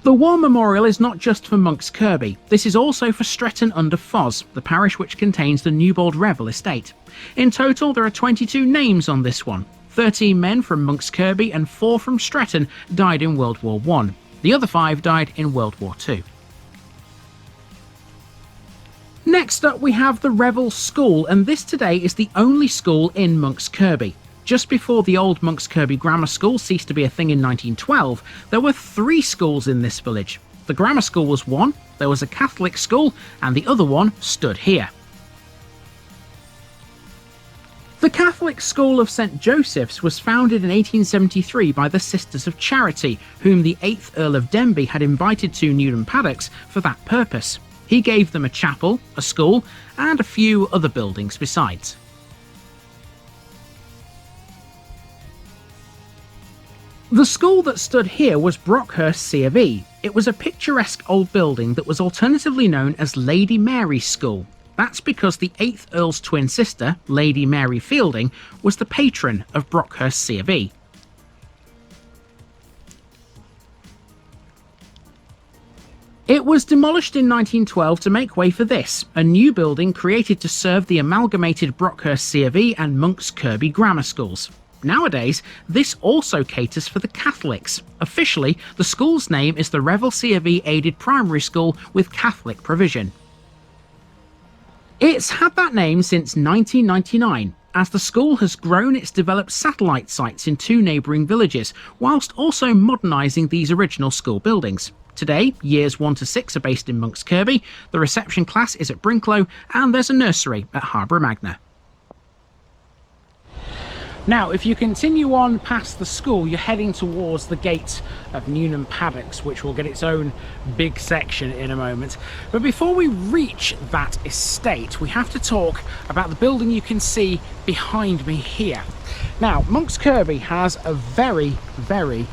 The War Memorial is not just for Monks Kirby, this is also for Stretton-under-Foz, the parish which contains the Newbold Revel estate. In total there are 22 names on this one. 13 men from Monks Kirby and 4 from Stretton died in World War I. The other 5 died in World War II. Next up we have the Revel School, and this today is the only school in Monks Kirby. Just before the old Monks Kirby Grammar School ceased to be a thing in 1912, there were 3 schools in this village. The grammar school was one, there was a Catholic school, and the other one stood here. The Catholic School of St Joseph's was founded in 1873 by the Sisters of Charity, whom the 8th Earl of Denbigh had invited to Newnham Paddocks for that purpose. He gave them a chapel, a school, and a few other buildings besides. The school that stood here was Brockhurst C of E. It was a picturesque old building that was alternatively known as Lady Mary's School. That's because the 8th Earl's twin sister, Lady Mary Fielding, was the patron of Brockhurst C of E. It was demolished in 1912 to make way for this, a new building created to serve the amalgamated Brockhurst C of E and Monks Kirby grammar schools. Nowadays, this also caters for the Catholics. Officially, the school's name is the Revel C of E Aided Primary School with Catholic provision. It's had that name since 1999, as the school has grown its developed satellite sites in 2 neighbouring villages, whilst also modernising these original school buildings. Today, years 1 to 6 are based in Monks Kirby, the reception class is at Brinklow, and there's a nursery at Harborough Magna. Now, if you continue on past the school, you're heading towards the gate of Newnham Paddocks, which will get its own big section in a moment. But before we reach that estate, we have to talk about the building you can see behind me here. Now, Monks Kirby has a very, very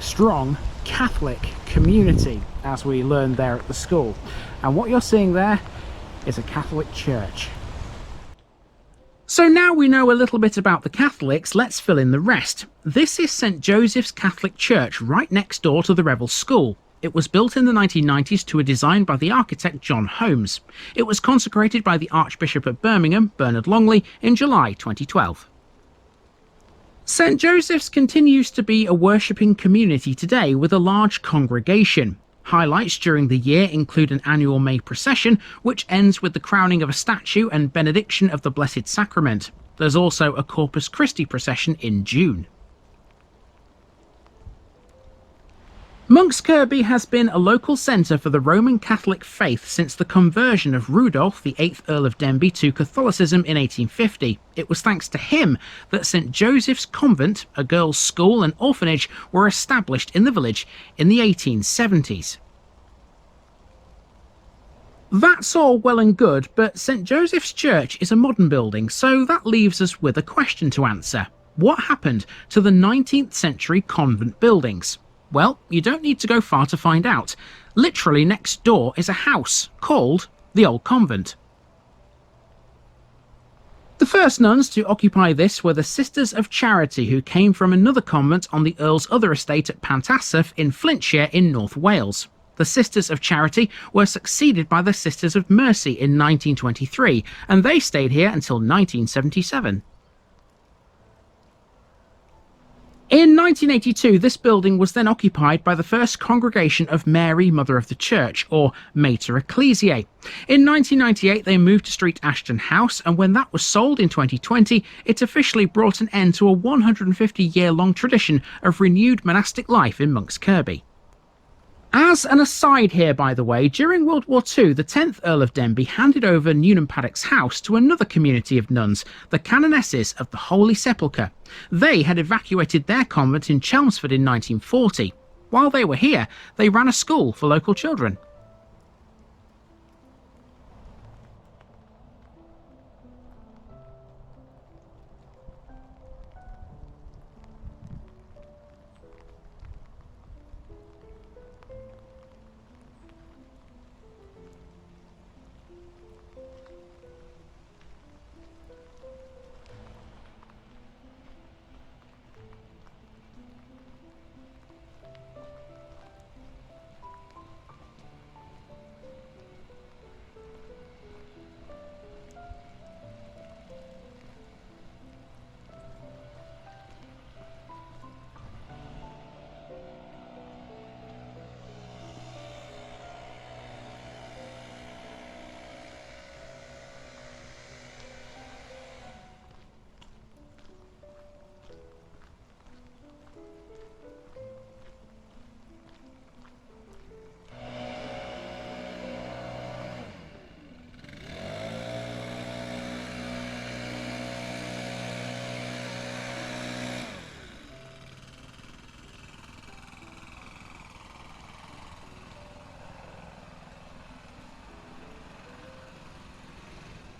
strong Catholic community, as we learned there at the school. And what you're seeing there is a Catholic church. So now we know a little bit about the Catholics, let's fill in the rest. This is St Joseph's Catholic Church right next door to the Revel School. It was built in the 1990s to a design by the architect John Holmes. It was consecrated by the Archbishop of Birmingham, Bernard Longley, in July 2012. St Joseph's continues to be a worshipping community today with a large congregation. Highlights during the year include an annual May procession, which ends with the crowning of a statue and benediction of the Blessed Sacrament. There's also a Corpus Christi procession in June. Monks Kirby has been a local centre for the Roman Catholic faith since the conversion of Rudolph, the 8th Earl of Denbigh, to Catholicism in 1850. It was thanks to him that St Joseph's Convent, a girls' school and orphanage, were established in the village in the 1870s. That's all well and good, but St Joseph's Church is a modern building, so that leaves us with a question to answer. What happened to the 19th century convent buildings? Well, you don't need to go far to find out. Literally next door is a house called the Old Convent. The first nuns to occupy this were the Sisters of Charity, who came from another convent on the Earl's other estate at Pantassath in Flintshire in North Wales. The Sisters of Charity were succeeded by the Sisters of Mercy in 1923, and they stayed here until 1977. In 1982, this building was then occupied by the First Congregation of Mary, Mother of the Church, or Mater Ecclesiae. In 1998, they moved to Street Ashton House, and when that was sold in 2020, it officially brought an end to a 150-year-long tradition of renewed monastic life in Monks Kirby. As an aside here, by the way, during World War II, the 10th Earl of Denbigh handed over Newnham Paddocks House to another community of nuns, the Canonesses of the Holy Sepulchre. They had evacuated their convent in Chelmsford in 1940. While they were here, they ran a school for local children.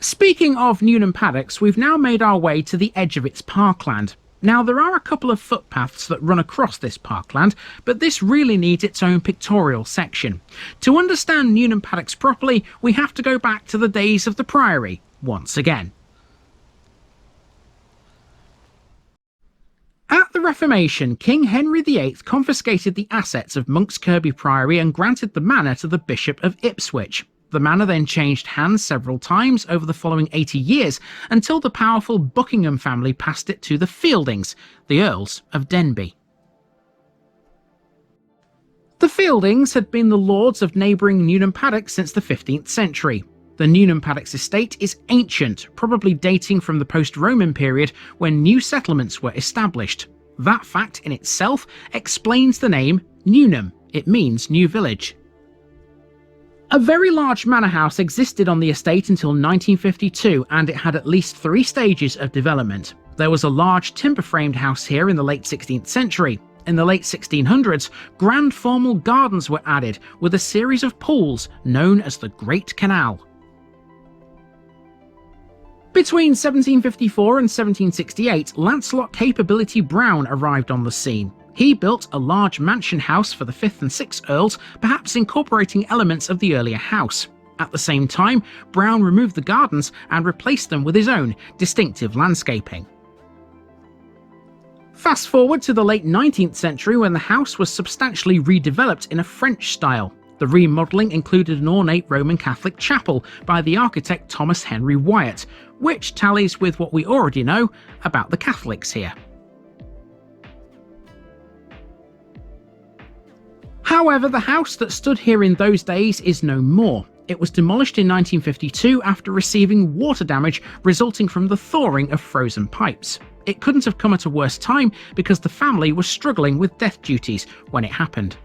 Speaking of Newnham Paddocks, we've now made our way to the edge of its parkland. Now, there are a couple of footpaths that run across this parkland, but this really needs its own pictorial section. To understand Newnham Paddocks properly, we have to go back to the days of the Priory once again. At the Reformation, King Henry VIII confiscated the assets of Monks Kirby Priory and granted the manor to the Bishop of Ipswich. The manor then changed hands several times over the following 80 years until the powerful Buckingham family passed it to the Fieldings, the Earls of Denbigh. The Fieldings had been the lords of neighbouring Newnham Paddocks since the 15th century. The Newnham Paddocks estate is ancient, probably dating from the post-Roman period when new settlements were established. That fact in itself explains the name Newnham. It means new village. A very large manor house existed on the estate until 1952, and it had at least 3 stages of development. There was a large timber-framed house here in the late 16th century. In the late 1600s, grand formal gardens were added, with a series of pools known as the Great Canal. Between 1754 and 1768, Lancelot Capability Brown arrived on the scene. He built a large mansion house for the 5th and 6th Earls, perhaps incorporating elements of the earlier house. At the same time, Brown removed the gardens and replaced them with his own distinctive landscaping. Fast forward to the late 19th century when the house was substantially redeveloped in a French style. The remodelling included an ornate Roman Catholic chapel by the architect Thomas Henry Wyatt, which tallies with what we already know about the Catholics here. However, the house that stood here in those days is no more. It was demolished in 1952 after receiving water damage resulting from the thawing of frozen pipes. It couldn't have come at a worse time because the family was struggling with death duties when it happened.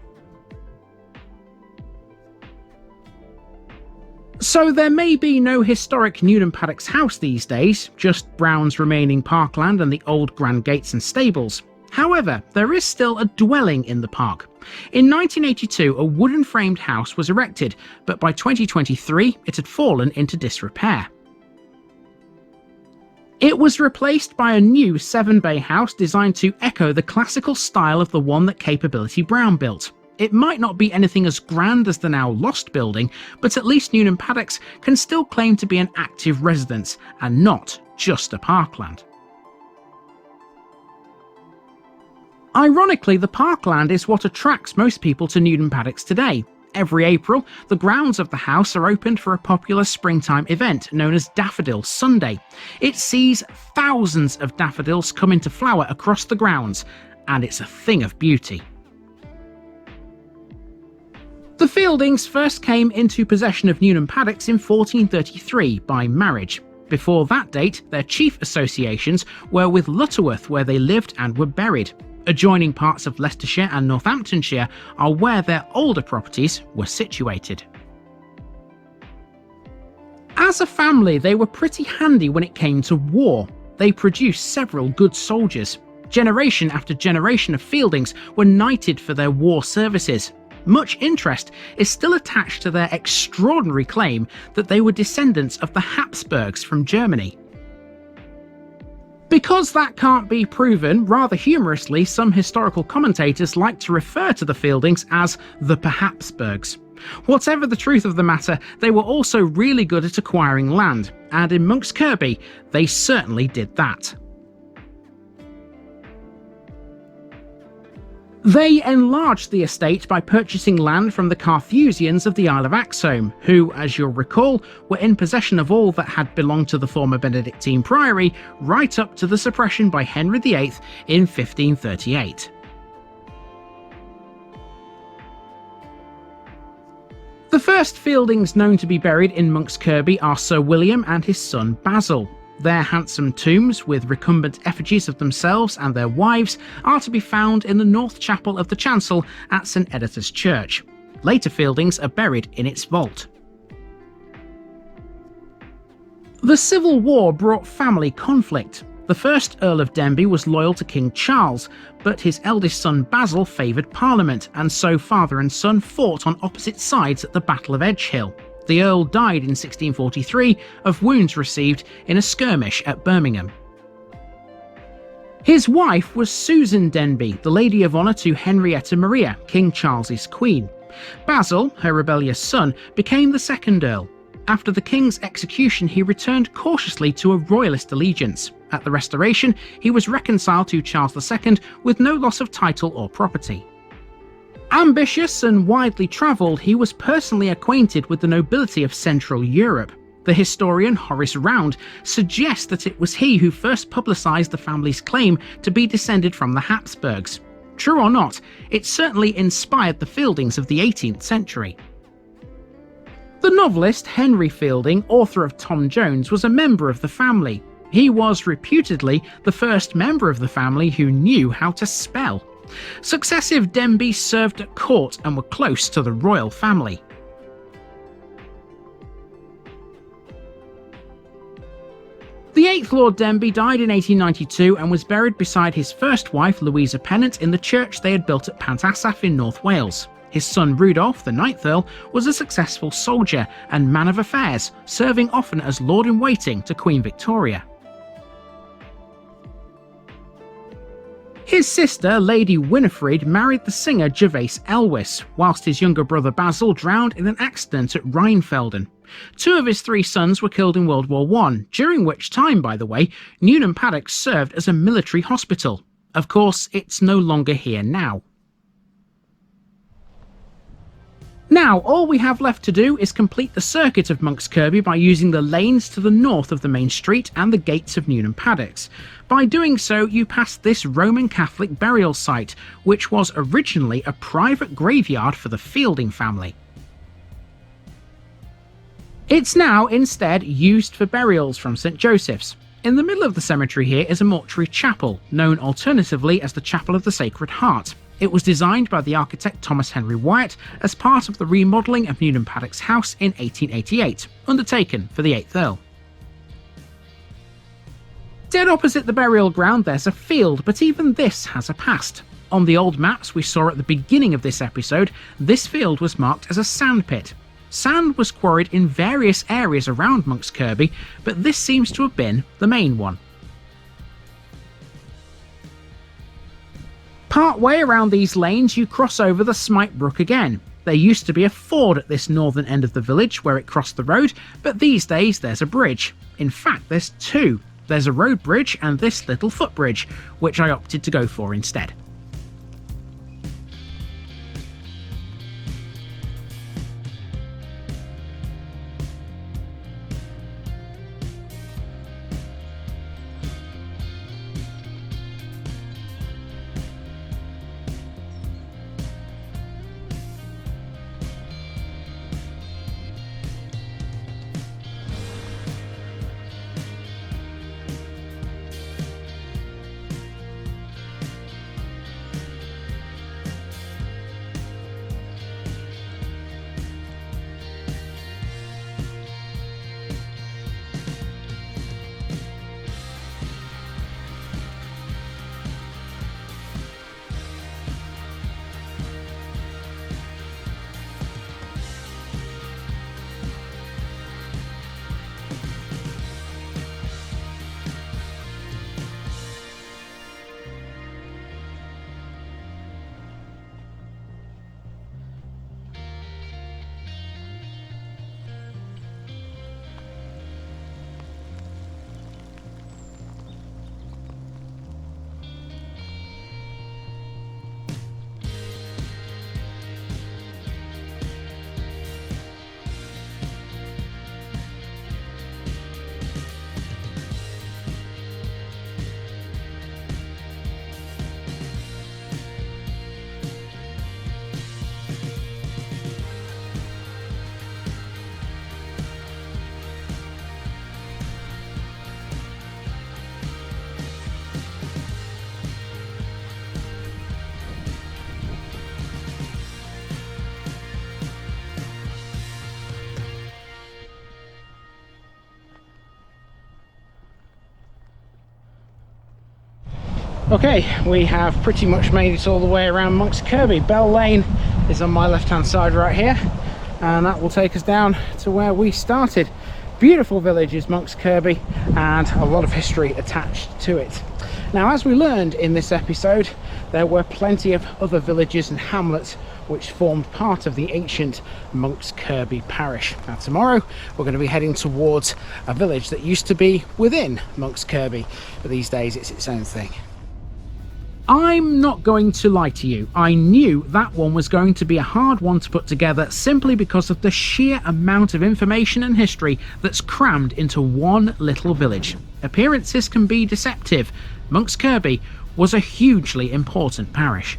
So there may be no historic Newnham Paddocks house these days, just Brown's remaining parkland and the old grand gates and stables. However, there is still a dwelling in the park. In 1982, a wooden framed house was erected, but by 2023 it had fallen into disrepair. It was replaced by a new 7-bay house designed to echo the classical style of the one that Capability Brown built. It might not be anything as grand as the now lost building, but at least Newnham Paddocks can still claim to be an active residence and not just a parkland. Ironically, the parkland is what attracts most people to Newnham Paddocks today. Every April, the grounds of the house are opened for a popular springtime event known as Daffodil Sunday. It sees thousands of daffodils come into flower across the grounds, and it's a thing of beauty. The Fieldings first came into possession of Newnham Paddocks in 1433 by marriage. Before that date, their chief associations were with Lutterworth, where they lived and were buried. Adjoining parts of Leicestershire and Northamptonshire are where their older properties were situated. As a family, they were pretty handy when it came to war. They produced several good soldiers. Generation after generation of Fieldings were knighted for their war services. Much interest is still attached to their extraordinary claim that they were descendants of the Habsburgs from Germany. Because that can't be proven, rather humorously, some historical commentators like to refer to the Fieldings as the Perhapsburgs. Whatever the truth of the matter, they were also really good at acquiring land, and in Monks Kirby, they certainly did that. They enlarged the estate by purchasing land from the Carthusians of the Isle of Axholme, who, as you'll recall, were in possession of all that had belonged to the former Benedictine Priory right up to the suppression by Henry VIII in 1538. The first Fieldings known to be buried in Monks Kirby are Sir William and his son Basil. Their handsome tombs, with recumbent effigies of themselves and their wives, are to be found in the north chapel of the chancel at St Editor's Church. Later Fieldings are buried in its vault. The Civil War brought family conflict. The first Earl of Denbigh was loyal to King Charles, but his eldest son Basil favoured Parliament, and so father and son fought on opposite sides at the Battle of Edgehill. The Earl died in 1643 of wounds received in a skirmish at Birmingham. His wife was Susan Denbigh, the Lady of Honour to Henrietta Maria, King Charles's queen. Basil, her rebellious son, became the second Earl. After the king's execution, he returned cautiously to a royalist allegiance. At the Restoration, he was reconciled to Charles II with no loss of title or property. Ambitious and widely travelled, he was personally acquainted with the nobility of Central Europe. The historian Horace Round suggests that it was he who first publicised the family's claim to be descended from the Habsburgs. True or not, it certainly inspired the Fieldings of the 18th century. The novelist Henry Fielding, author of Tom Jones, was a member of the family. He was reputedly the first member of the family who knew how to spell. Successive Denbigh served at court and were close to the royal family. The 8th Lord Denbigh died in 1892 and was buried beside his first wife Louisa Pennant in the church they had built at Pant Asaph in North Wales. His son Rudolph, the 9th Earl, was a successful soldier and man of affairs, serving often as Lord-in-Waiting to Queen Victoria. His sister, Lady Winifred, married the singer Gervase Elwys, whilst his younger brother Basil drowned in an accident at Rheinfelden. 2 of his 3 sons were killed in World War I, during which time, by the way, Newnham Paddock served as a military hospital. Of course, it's no longer here now. Now, all we have left to do is complete the circuit of Monks Kirby by using the lanes to the north of the main street and the gates of Newnham Paddocks. By doing so, you pass this Roman Catholic burial site, which was originally a private graveyard for the Fielding family. It's now instead used for burials from St Joseph's. In the middle of the cemetery here is a mortuary chapel, known alternatively as the Chapel of the Sacred Heart. It was designed by the architect Thomas Henry Wyatt as part of the remodelling of Newnham Paddock's house in 1888, undertaken for the 8th Earl. Dead opposite the burial ground there's a field, but even this has a past. On the old maps we saw at the beginning of this episode, this field was marked as a sandpit. Sand was quarried in various areas around Monks Kirby, but this seems to have been the main one. Part way around these lanes you cross over the Smite Brook again. There used to be a ford at this northern end of the village where it crossed the road, but these days there's a bridge. In fact, there's 2. There's a road bridge and this little footbridge, which I opted to go for instead. Okay, we have pretty much made it all the way around Monks Kirby. Bell Lane is on my left hand side right here, and that will take us down to where we started. Beautiful village is Monks Kirby, and a lot of history attached to it. Now, as we learned in this episode, there were plenty of other villages and hamlets which formed part of the ancient Monks Kirby parish. Now tomorrow we're going to be heading towards a village that used to be within Monks Kirby, but these days it's its own thing. I'm not going to lie to you, I knew that one was going to be a hard one to put together simply because of the sheer amount of information and history that's crammed into one little village. Appearances can be deceptive. Monks Kirby was a hugely important parish.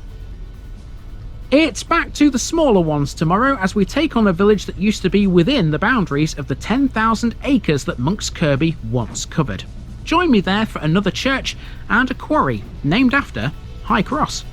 It's back to the smaller ones tomorrow as we take on a village that used to be within the boundaries of the 10,000 acres that Monks Kirby once covered. Join me there for another church and a quarry named after High Cross.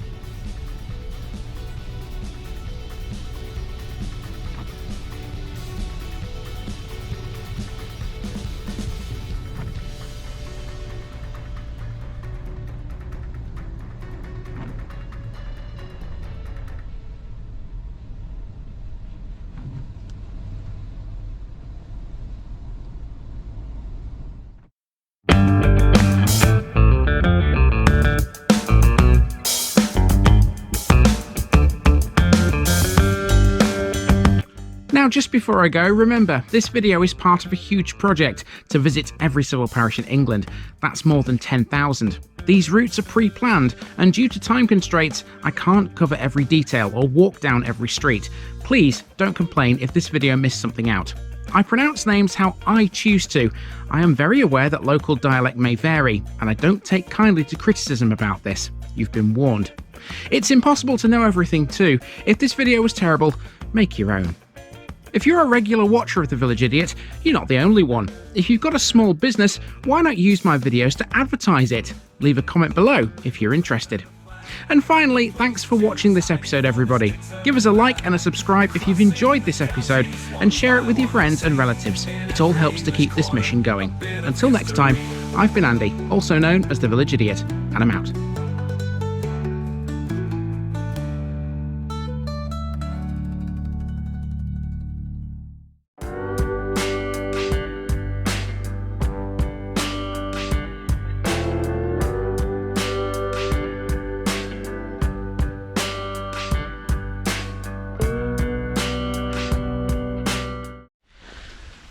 Now, just before I go, remember, this video is part of a huge project to visit every civil parish in England. That's more than 10,000. These routes are pre-planned, and due to time constraints, I can't cover every detail or walk down every street. Please don't complain if this video missed something out. I pronounce names how I choose to. I am very aware that local dialect may vary, and I don't take kindly to criticism about this. You've been warned. It's impossible to know everything too. If this video was terrible, make your own. If you're a regular watcher of The Village Idiot, you're not the only one. If you've got a small business, why not use my videos to advertise it? Leave a comment below if you're interested. And finally, thanks for watching this episode, everybody. Give us a like and a subscribe if you've enjoyed this episode, and share it with your friends and relatives. It all helps to keep this mission going. Until next time, I've been Andy, also known as The Village Idiot, and I'm out.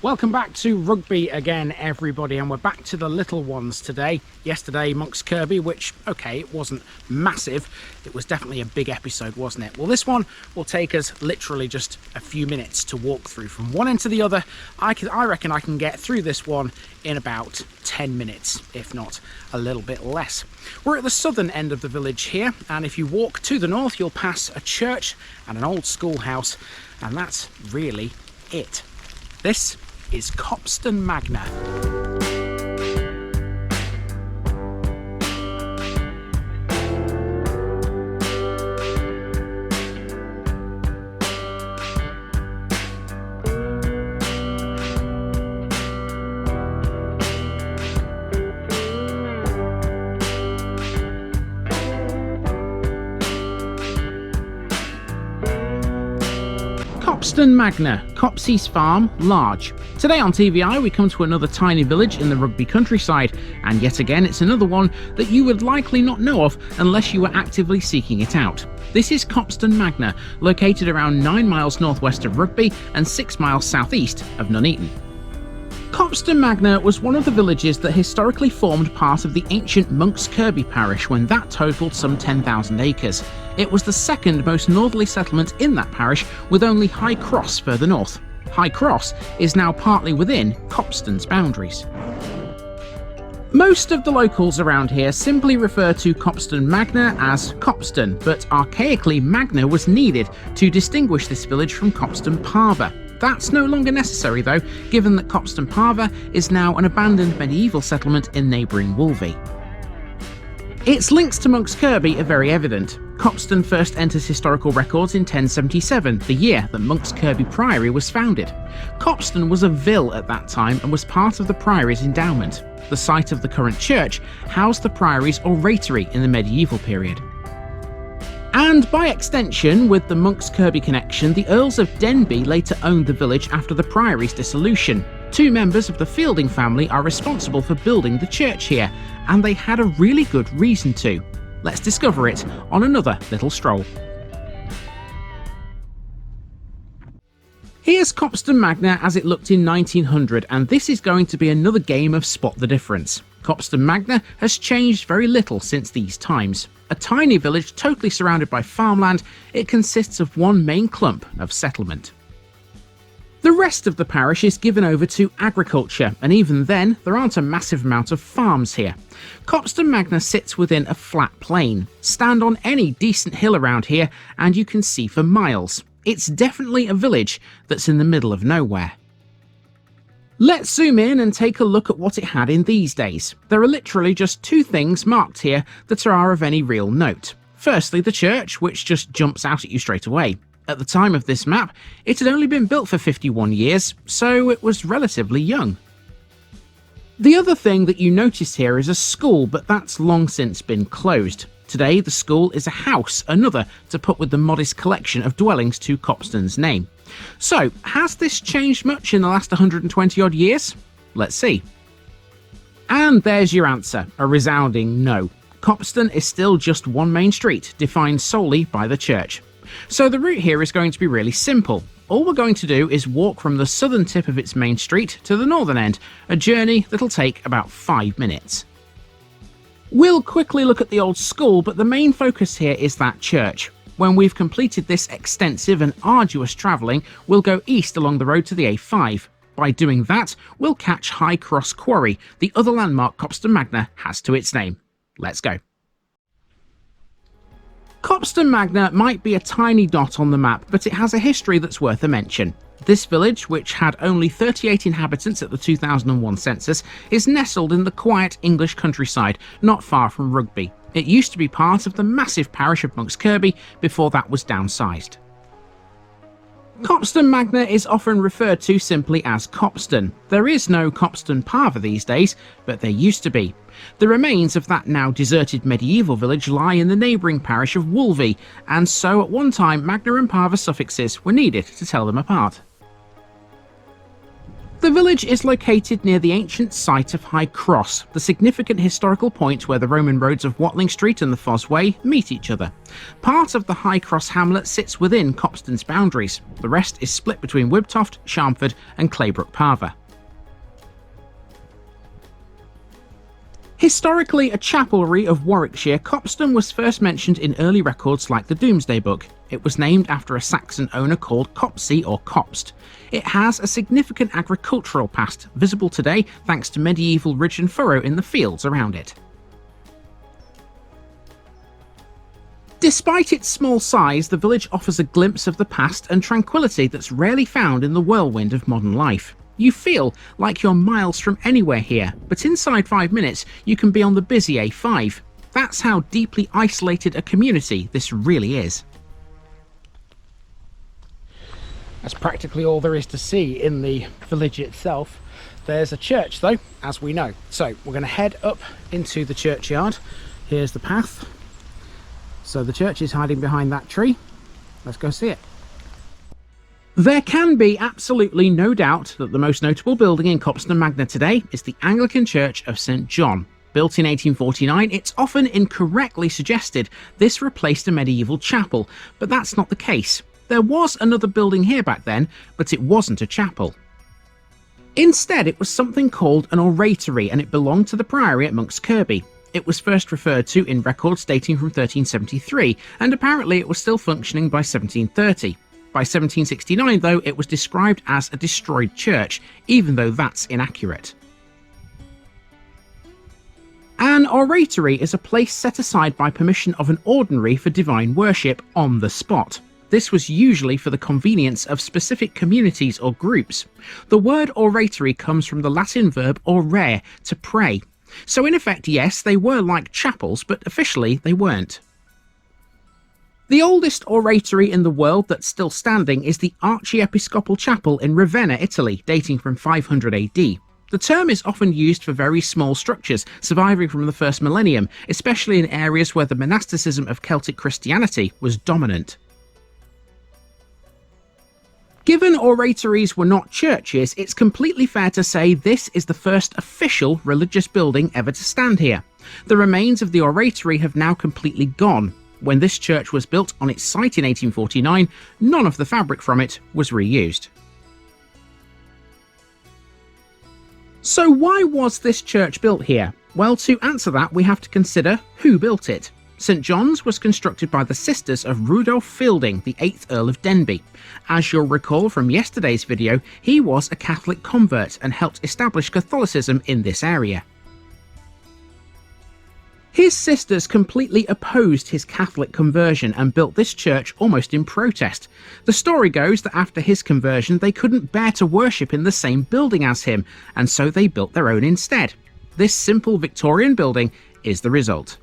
Welcome back to Rugby again, everybody, and we're back to the little ones today. Yesterday, Monks Kirby, which, okay, it wasn't massive. It was definitely a big episode, wasn't it? Well, this one will take us literally just a few minutes to walk through from one end to the other. I reckon I can get through this one in about 10 minutes, if not a little bit less. We're at the southern end of the village here, and if you walk to the north, you'll pass a church and an old schoolhouse, and that's really it. This is Copston Magna. Copston Magna, Copsey's farm, large. Today on TVI we come to another tiny village in the Rugby countryside, and yet again it's another one that you would likely not know of unless you were actively seeking it out. This is Copston Magna, located around 9 miles northwest of Rugby and 6 miles southeast of Nuneaton. Copston Magna was one of the villages that historically formed part of the ancient Monks Kirby parish when that totalled some 10,000 acres. It was the second most northerly settlement in that parish, with only High Cross further north. High Cross is now partly within Copston's boundaries. Most of the locals around here simply refer to Copston Magna as Copston, but archaically Magna was needed to distinguish this village from Copston Parva. That's no longer necessary though, given that Copston Parva is now an abandoned medieval settlement in neighbouring Wolvie. Its links to Monks Kirby are very evident. Copston first enters historical records in 1077, the year that Monks Kirby Priory was founded. Copston was a vill at that time and was part of the priory's endowment. The site of the current church housed the priory's oratory in the medieval period. And by extension, with the Monks Kirby connection, the Earls of Denbigh later owned the village after the priory's dissolution. Two members of the Fielding family are responsible for building the church here, and they had a really good reason to. Let's discover it on another little stroll. Here's Copston Magna as it looked in 1900, and this is going to be another game of spot the difference. Copston Magna has changed very little since these times. A tiny village totally surrounded by farmland, it consists of one main clump of settlement. The rest of the parish is given over to agriculture, and even then, there aren't a massive amount of farms here. Copston Magna sits within a flat plain. Stand on any decent hill around here, and you can see for miles. It's definitely a village that's in the middle of nowhere. Let's zoom in and take a look at what it had in these days. There are literally just two things marked here that are of any real note. Firstly, the church, which just jumps out at you straight away. At the time of this map, it had only been built for 51 years, so it was relatively young. The other thing that you notice here is a school, but that's long since been closed. Today, the school is a house, another to put with the modest collection of dwellings to Copston's name. So, has this changed much in the last 120 odd years? Let's see. And there's your answer, a resounding no. Copston is still just one main street, defined solely by the church. So the route here is going to be really simple. All we're going to do is walk from the southern tip of its main street to the northern end, a journey that'll take about 5 minutes. We'll quickly look at the old school, but the main focus here is that church. When we've completed this extensive and arduous travelling, we'll go east along the road to the A5. By doing that, we'll catch High Cross Quarry, the other landmark Copston Magna has to its name. Let's go. Copston Magna might be a tiny dot on the map, but it has a history that's worth a mention. This village, which had only 38 inhabitants at the 2001 census, is nestled in the quiet English countryside, not far from Rugby. It used to be part of the massive parish of Monks Kirby before that was downsized. Copston Magna is often referred to simply as Copston. There is no Copston Parva these days, but there used to be. The remains of that now deserted medieval village lie in the neighbouring parish of Wolvey, and so at one time Magna and Parva suffixes were needed to tell them apart. The village is located near the ancient site of High Cross, the significant historical point where the Roman roads of Watling Street and the Fosse Way meet each other. Part of the High Cross hamlet sits within Copston's boundaries. The rest is split between Wibtoft, Sharmford and Claybrook Parva. Historically a chapelry of Warwickshire, Copston was first mentioned in early records like the Domesday Book. It was named after a Saxon owner called Copsey or Copst. It has a significant agricultural past, visible today thanks to medieval ridge and furrow in the fields around it. Despite its small size, the village offers a glimpse of the past and tranquility that's rarely found in the whirlwind of modern life. You feel like you're miles from anywhere here, but inside 5 minutes you can be on the busy A5. That's how deeply isolated a community this really is. That's practically all there is to see in the village itself. There's a church though, as we know. So we're going to head up into the churchyard. Here's the path. So the church is hiding behind that tree. Let's go see it. There can be absolutely no doubt that the most notable building in Copston Magna today is the Anglican Church of St John. Built in 1849, it's often incorrectly suggested this replaced a medieval chapel, but that's not the case. There was another building here back then, but it wasn't a chapel. Instead, it was something called an oratory, and it belonged to the priory at Monks Kirby. It was first referred to in records dating from 1373, and apparently it was still functioning by 1730. By 1769, though, it was described as a destroyed church, even though that's inaccurate. An oratory is a place set aside by permission of an ordinary for divine worship on the spot. This was usually for the convenience of specific communities or groups. The word oratory comes from the Latin verb orare, to pray. So in effect, yes, they were like chapels, but officially they weren't. The oldest oratory in the world that's still standing is the Archiepiscopal Chapel in Ravenna, Italy, dating from 500 AD. The The term is often used for very small structures surviving from the first millennium, especially in areas where the monasticism of Celtic Christianity was dominant. Given oratories were not churches, it's completely fair to say this is the first official religious building ever to stand here. The remains of the oratory have now completely gone. When this church was built on its site in 1849, none of the fabric from it was reused. So why was this church built here? Well, to answer that, we have to consider who built it. St John's was constructed by the sisters of Rudolph Fielding, the 8th Earl of Denbigh. As you'll recall from yesterday's video, he was a Catholic convert and helped establish Catholicism in this area. His sisters completely opposed his Catholic conversion and built this church almost in protest. The story goes that after his conversion they couldn't bear to worship in the same building as him, and so they built their own instead. This simple Victorian building is the result.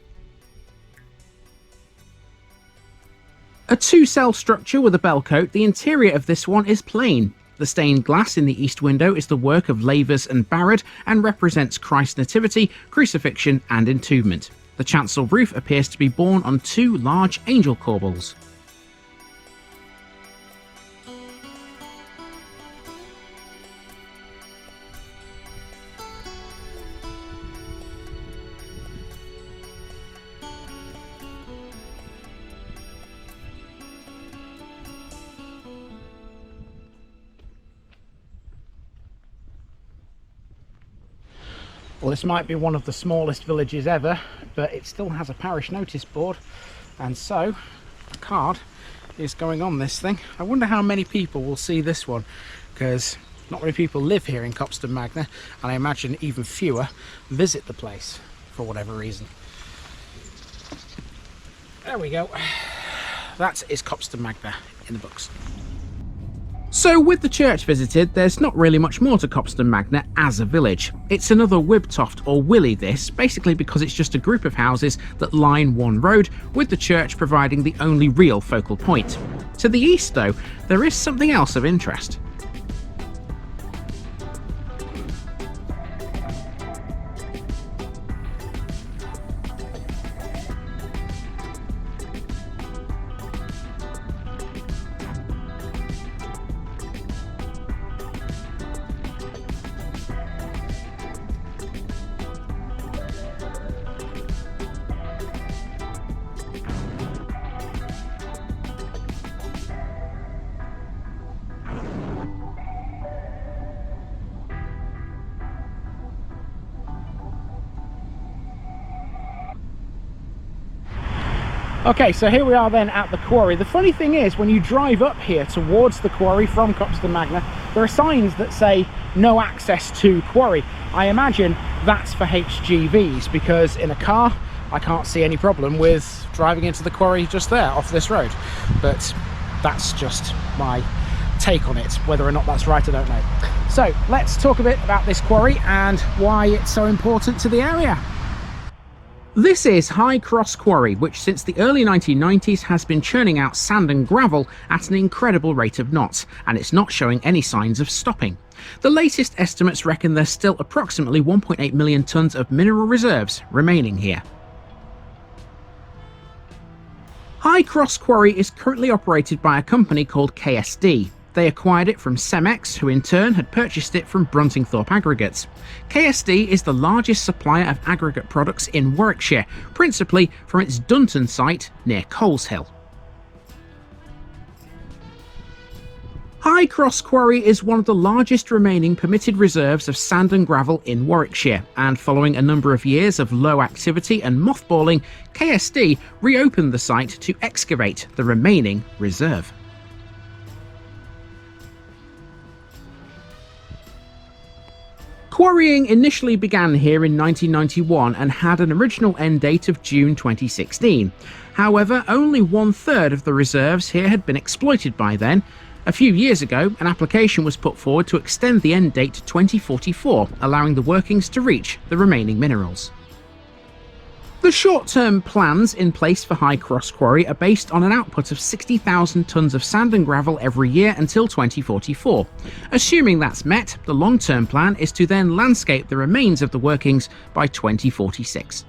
A two-cell structure with a bellcote, the interior of this one is plain. The stained glass in the east window is the work of Lavers and Barrett and represents Christ's nativity, crucifixion and entombment. The chancel roof appears to be borne on two large angel corbels. Well, this might be one of the smallest villages ever, but it still has a parish notice board, and so a card is going on this thing. I wonder how many people will see this one, because not many people live here in Copston Magna, and I imagine even fewer visit the place for whatever reason. There we go. That is Copston Magna in the books. So with the church visited, there's not really much more to Copston Magna as a village. It's another Wibtoft or Willey this, basically because it's just a group of houses that line one road, with the church providing the only real focal point. To the east though, there is something else of interest. Okay, so here we are then at the quarry. The funny thing is, when you drive up here towards the quarry from Copston Magna, there are signs that say no access to quarry. I imagine that's for HGVs, because in a car I can't see any problem with driving into the quarry just there off this road, but that's just my take on it. Whether or not that's right, I don't know. So let's talk a bit about this quarry and why it's so important to the area. This is High Cross Quarry, which since the early 1990s has been churning out sand and gravel at an incredible rate of knots, and it's not showing any signs of stopping. The latest estimates reckon there's still approximately 1.8 million tonnes of mineral reserves remaining here. High Cross Quarry is currently operated by a company called KSD. They acquired it from Cemex, who in turn had purchased it from Bruntingthorpe Aggregates. KSD is the largest supplier of aggregate products in Warwickshire, principally from its Dunton site near Coleshill. High Cross Quarry is one of the largest remaining permitted reserves of sand and gravel in Warwickshire, and following a number of years of low activity and mothballing, KSD reopened the site to excavate the remaining reserve. Quarrying initially began here in 1991 and had an original end date of June 2016. However, only 1/3 of the reserves here had been exploited by then. A few years ago, an application was put forward to extend the end date to 2044, allowing the workings to reach the remaining minerals. The short-term plans in place for High Cross Quarry are based on an output of 60,000 tonnes of sand and gravel every year until 2044. Assuming that's met, the long-term plan is to then landscape the remains of the workings by 2046.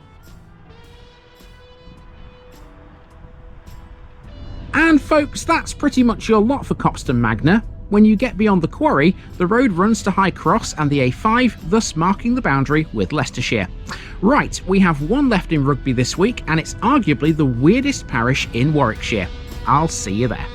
And folks, that's pretty much your lot for Copston Magna. When you get beyond the quarry, the road runs to High Cross and the A5, thus marking the boundary with Leicestershire. Right, we have one left in Rugby this week, and it's arguably the weirdest parish in Warwickshire. I'll see you there.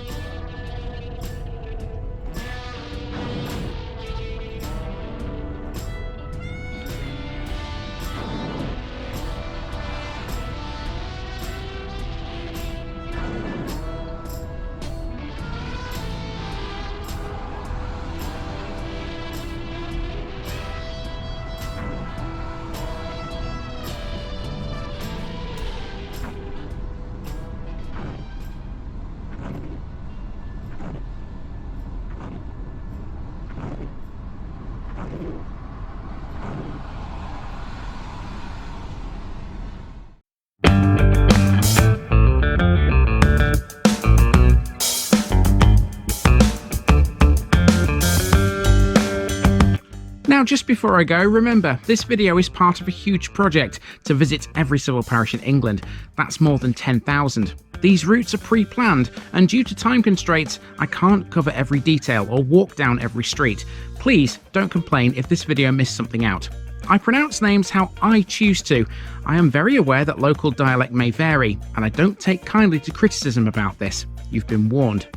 Now, just before I go, remember, this video is part of a huge project to visit every civil parish in England. That's more than 10,000. These routes are pre-planned, and due to time constraints, I can't cover every detail or walk down every street. Please don't complain if this video missed something out. I pronounce names how I choose to. I am very aware that local dialect may vary, and I don't take kindly to criticism about this. You've been warned.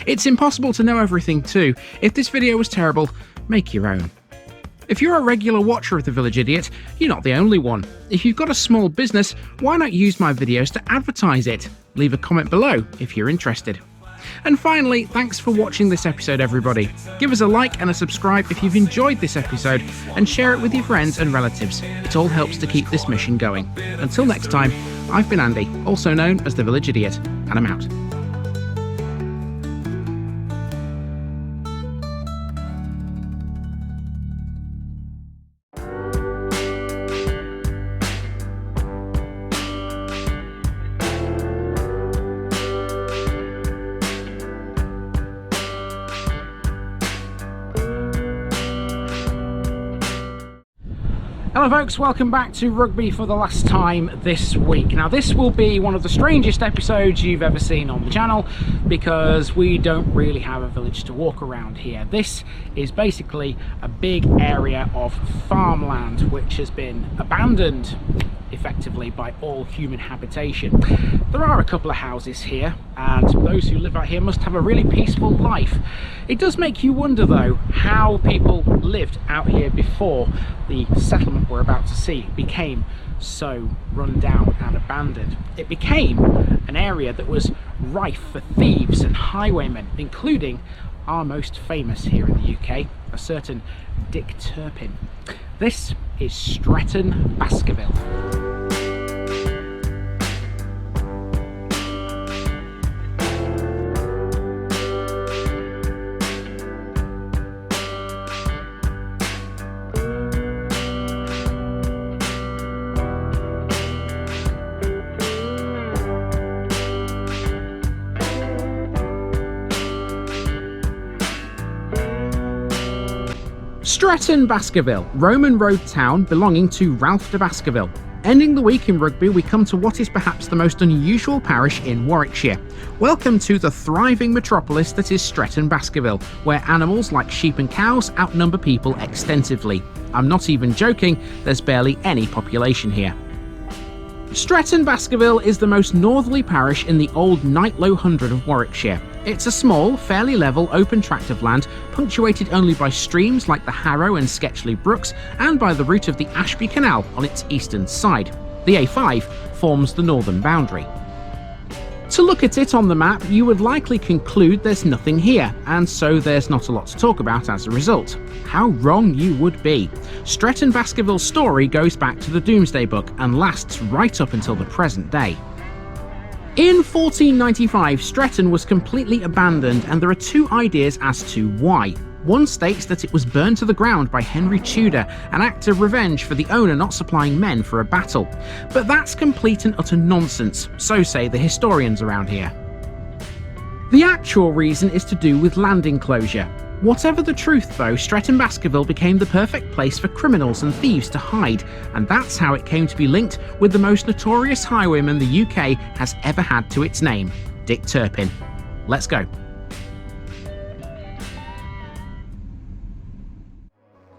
It's impossible to know everything too. If this video was terrible, make your own. If you're a regular watcher of The Village Idiot, you're not the only one. If you've got a small business, why not use my videos to advertise it? Leave a comment below if you're interested. And finally, thanks for watching this episode, everybody. Give us a like and a subscribe if you've enjoyed this episode, and share it with your friends and relatives. It all helps to keep this mission going. Until next time, I've been Andy, also known as The Village Idiot, and I'm out. Hello folks, welcome back to Rugby for the last time this week. Now this will be one of the strangest episodes you've ever seen on the channel because we don't really have a village to walk around here. This is basically a big area of farmland which has been abandoned effectively by all human habitation. There are a couple of houses here, and those who live out here must have a really peaceful life. It does make you wonder though how people lived out here before the settlement we're about to see became so run down and abandoned. It became an area that was rife for thieves and highwaymen, including our most famous here in the UK, a certain Dick Turpin. This is Stretton Baskerville. Stretton Baskerville, Roman road town belonging to Ralph de Baskerville. Ending the week in Rugby, we come to what is perhaps the most unusual parish in Warwickshire. Welcome to the thriving metropolis that is Stretton Baskerville, where animals like sheep and cows outnumber people extensively. I'm not even joking, there's barely any population here. Stretton Baskerville is the most northerly parish in the old Knightlow Hundred of Warwickshire. It's a small, fairly level, open tract of land, punctuated only by streams like the Harrow and Sketchley Brooks, and by the route of the Ashby Canal on its eastern side. The A5 forms the northern boundary. To look at it on the map, you would likely conclude there's nothing here, and so there's not a lot to talk about as a result. How wrong you would be. Stretton Baskerville's story goes back to the Domesday Book and lasts right up until the present day. In 1495, Stretton was completely abandoned, and there are two ideas as to why. One states that it was burned to the ground by Henry Tudor, an act of revenge for the owner not supplying men for a battle. But that's complete and utter nonsense, so say the historians around here. The actual reason is to do with land enclosure. Whatever the truth though, Stretton Baskerville became the perfect place for criminals and thieves to hide, and that's how it came to be linked with the most notorious highwayman the UK has ever had to its name, Dick Turpin. Let's go.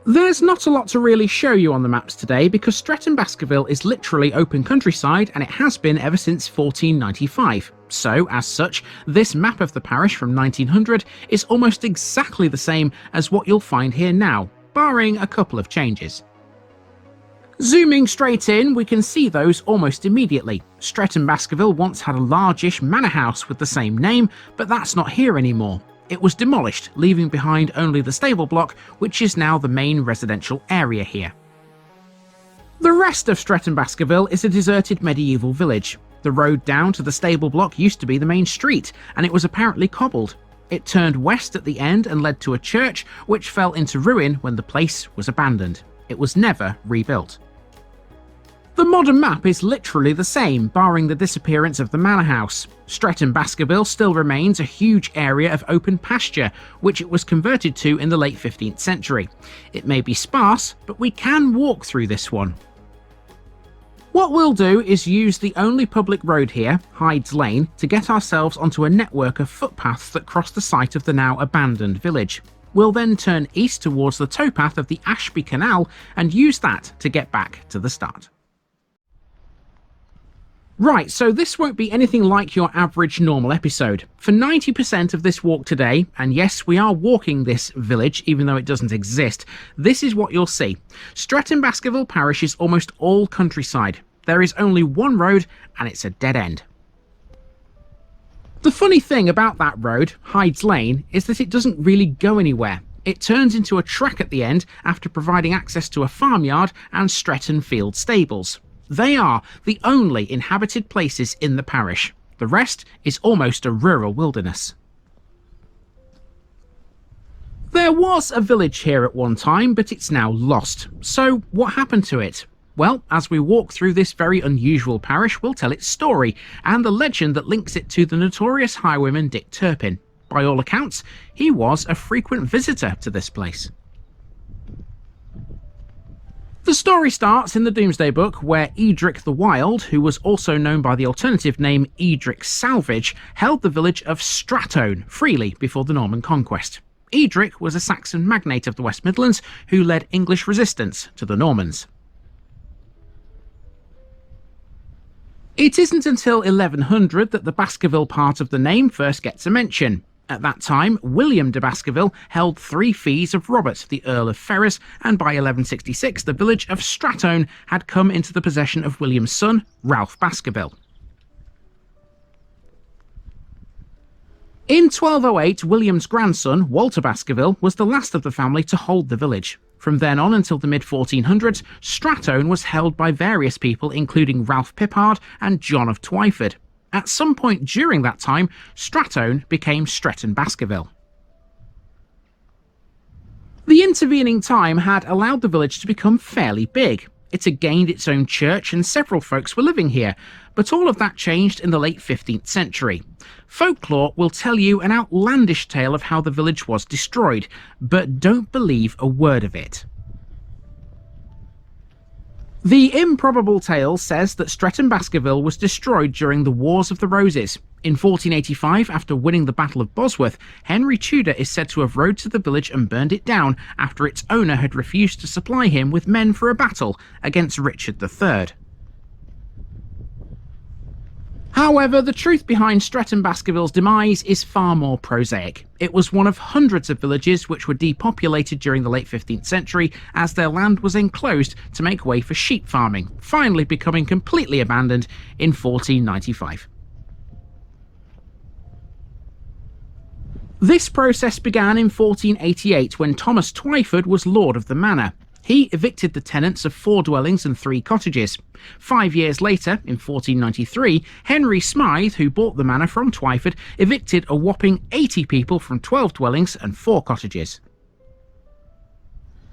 There's not a lot to really show you on the maps today because Stretton Baskerville is literally open countryside and it has been ever since 1495. So, as such, this map of the parish from 1900 is almost exactly the same as what you'll find here now, barring a couple of changes. Zooming straight in, we can see those almost immediately. Stretton Baskerville once had a largish manor house with the same name, but that's not here anymore. It was demolished, leaving behind only the stable block, which is now the main residential area here. The rest of Stretton Baskerville is a deserted medieval village. The road down to the stable block used to be the main street, and it was apparently cobbled. It turned west at the end and led to a church, which fell into ruin when the place was abandoned. It was never rebuilt. The modern map is literally the same, barring the disappearance of the manor house. Stretton Baskerville still remains a huge area of open pasture, which it was converted to in the late 15th century. It may be sparse, but we can walk through this one. What we'll do is use the only public road here, Hyde's Lane, to get ourselves onto a network of footpaths that cross the site of the now abandoned village. We'll then turn east towards the towpath of the Ashby Canal and use that to get back to the start. Right, so this won't be anything like your average normal episode. For 90% of this walk today, and yes, we are walking this village even though it doesn't exist, this is what you'll see. Stretton Baskerville parish is almost all countryside. There is only one road and it's a dead end. The funny thing about that road, Hyde's Lane, is that it doesn't really go anywhere. It turns into a track at the end after providing access to a farmyard and Stretton Field stables. They are the only inhabited places in the parish. The rest is almost a rural wilderness. There was a village here at one time, but it's now lost. So what happened to it? Well, as we walk through this very unusual parish, we'll tell its story and the legend that links it to the notorious highwayman Dick Turpin. By all accounts, he was a frequent visitor to this place. The story starts in the Domesday Book, where Edric the Wild, who was also known by the alternative name Edric Salvage, held the village of Stratone freely before the Norman conquest. Edric was a Saxon magnate of the West Midlands who led English resistance to the Normans. It isn't until 1100 that the Baskerville part of the name first gets a mention. At that time, William de Baskerville held 3 fees of Robert, the Earl of Ferrers, and by 1166 the village of Stratone had come into the possession of William's son, Ralph Baskerville. In 1208, William's grandson, Walter Baskerville, was the last of the family to hold the village. From then on until the mid-1400s, Stratone was held by various people including Ralph Pippard and John of Twyford. At some point during that time, Stratone became Stretton Baskerville. The intervening time had allowed the village to become fairly big. It had gained its own church and several folks were living here, but all of that changed in the late 15th century. Folklore will tell you an outlandish tale of how the village was destroyed, but don't believe a word of it. The improbable tale says that Stretton Baskerville was destroyed during the Wars of the Roses. In 1485, after winning the Battle of Bosworth, Henry Tudor is said to have rode to the village and burned it down after its owner had refused to supply him with men for a battle against Richard III. However, the truth behind Stretton Baskerville's demise is far more prosaic. It was one of hundreds of villages which were depopulated during the late 15th century as their land was enclosed to make way for sheep farming, finally becoming completely abandoned in 1495. This process began in 1488 when Thomas Twyford was lord of the manor. He evicted the tenants of 4 dwellings and 3 cottages. 5 years later, in 1493, Henry Smythe, who bought the manor from Twyford, evicted a whopping 80 people from 12 dwellings and 4 cottages.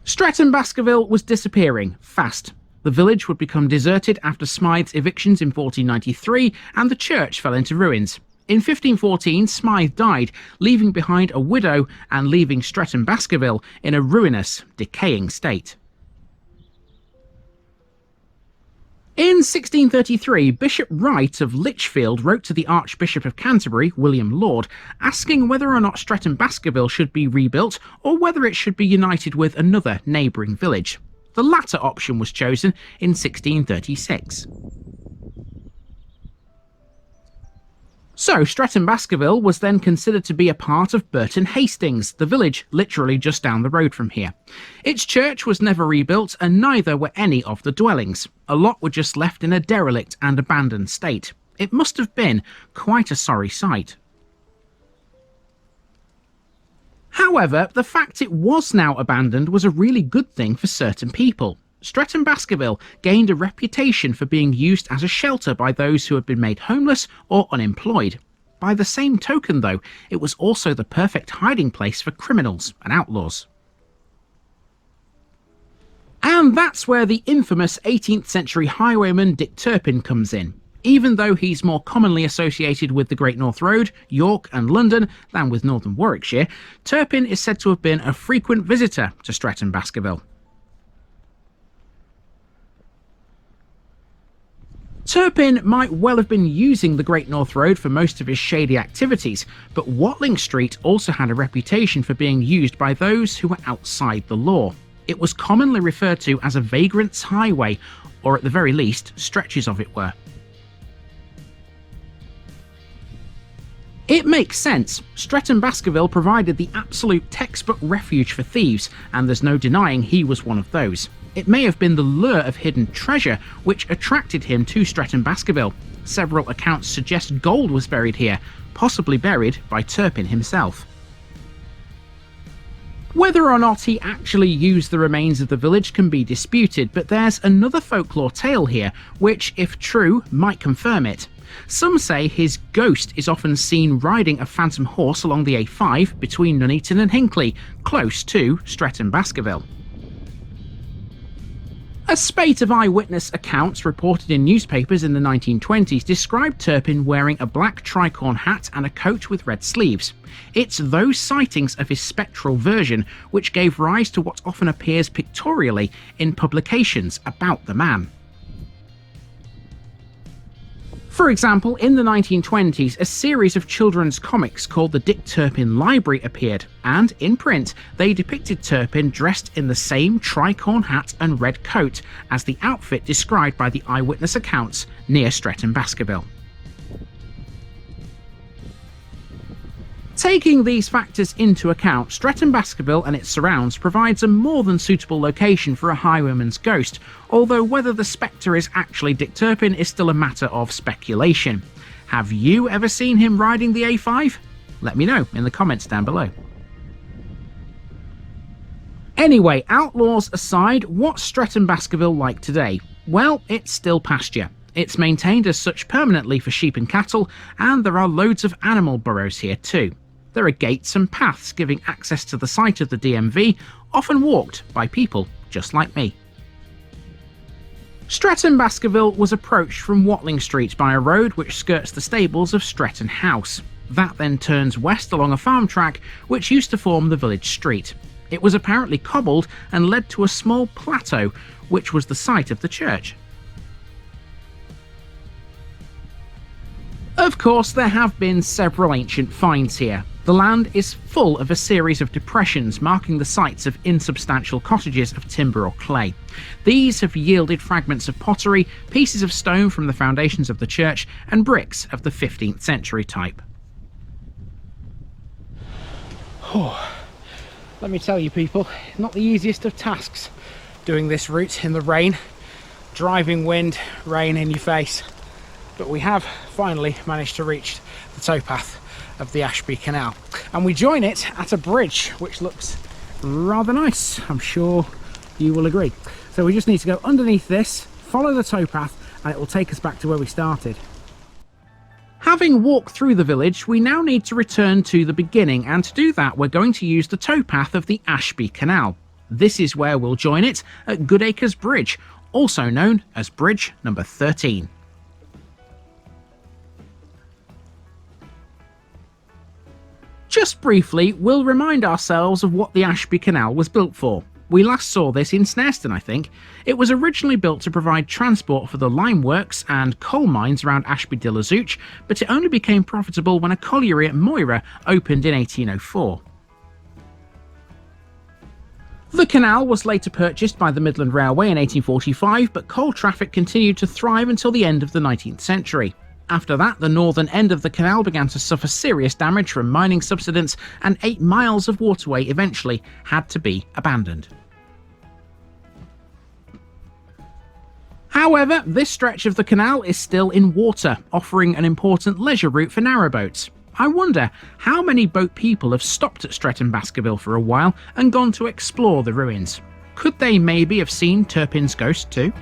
Stretton Baskerville was disappearing fast. The village would become deserted after Smythe's evictions in 1493, and the church fell into ruins. In 1514, Smythe died, leaving behind a widow and leaving Stretton Baskerville in a ruinous, decaying state. In 1633, Bishop Wright of Lichfield wrote to the Archbishop of Canterbury, William Laud, asking whether or not Stretton Baskerville should be rebuilt or whether it should be united with another neighbouring village. The latter option was chosen in 1636. So Stretton Baskerville was then considered to be a part of Burton Hastings, the village literally just down the road from here. Its church was never rebuilt, and neither were any of the dwellings. A lot were just left in a derelict and abandoned state. It must have been quite a sorry sight. However, the fact it was now abandoned was a really good thing for certain people. Stretton Baskerville gained a reputation for being used as a shelter by those who had been made homeless or unemployed. By the same token, though, it was also the perfect hiding place for criminals and outlaws. And that's where the infamous 18th century highwayman Dick Turpin comes in. Even though he's more commonly associated with the Great North Road, York and London than with northern Warwickshire, Turpin is said to have been a frequent visitor to Stretton Baskerville. Turpin might well have been using the Great North Road for most of his shady activities, but Watling Street also had a reputation for being used by those who were outside the law. It was commonly referred to as a vagrant's highway, or at the very least, stretches of it were. It makes sense. Stretton Baskerville provided the absolute textbook refuge for thieves, and there's no denying he was one of those. It may have been the lure of hidden treasure which attracted him to Stretton Baskerville. Several accounts suggest gold was buried here, possibly buried by Turpin himself. Whether or not he actually used the remains of the village can be disputed, but there's another folklore tale here, which, if true, might confirm it. Some say his ghost is often seen riding a phantom horse along the A5 between Nuneaton and Hinckley, close to Stretton Baskerville. A spate of eyewitness accounts reported in newspapers in the 1920s described Turpin wearing a black tricorn hat and a coat with red sleeves. It's those sightings of his spectral version which gave rise to what often appears pictorially in publications about the man. For example, in the 1920s, a series of children's comics called the Dick Turpin Library appeared, and in print, they depicted Turpin dressed in the same tricorn hat and red coat as the outfit described by the eyewitness accounts near Stretton Baskerville. Taking these factors into account, Stretton Baskerville and its surrounds provides a more than suitable location for a highwayman's ghost, although whether the spectre is actually Dick Turpin is still a matter of speculation. Have you ever seen him riding the A5? Let me know in the comments down below. Anyway, outlaws aside, what's Stretton Baskerville like today? Well, it's still pasture. It's maintained as such permanently for sheep and cattle, and there are loads of animal burrows here too. There are gates and paths giving access to the site of the DMV, often walked by people just like me. Stretton Baskerville was approached from Watling Street by a road which skirts the stables of Stretton House. That then turns west along a farm track which used to form the village street. It was apparently cobbled and led to a small plateau which was the site of the church. Of course, there have been several ancient finds here. The land is full of a series of depressions marking the sites of insubstantial cottages of timber or clay. These have yielded fragments of pottery, pieces of stone from the foundations of the church, and bricks of the 15th century type. Let me tell you people, not the easiest of tasks doing this route in the rain, driving wind, rain in your face. But we have finally managed to reach the towpath of the Ashby Canal, and we join it at a bridge which looks rather nice. I'm sure you will agree. So we just need to go underneath this, follow the towpath, and it will take us back to where we started. Having walked through the village, we now need to return to the beginning, and to do that we're going to use the towpath of the Ashby Canal. This is where we'll join it at Goodacres Bridge, also known as Bridge number 13. Just briefly, we'll remind ourselves of what the Ashby Canal was built for. We last saw this in Snareston, I think. It was originally built to provide transport for the lime works and coal mines around Ashby de la Zouch, but it only became profitable when a colliery at Moira opened in 1804. The canal was later purchased by the Midland Railway in 1845, but coal traffic continued to thrive until the end of the 19th century. After that, the northern end of the canal began to suffer serious damage from mining subsidence, and 8 miles of waterway eventually had to be abandoned. However, this stretch of the canal is still in water, offering an important leisure route for narrowboats. I wonder how many boat people have stopped at Stretton Baskerville for a while and gone to explore the ruins. Could they maybe have seen Turpin's ghost too?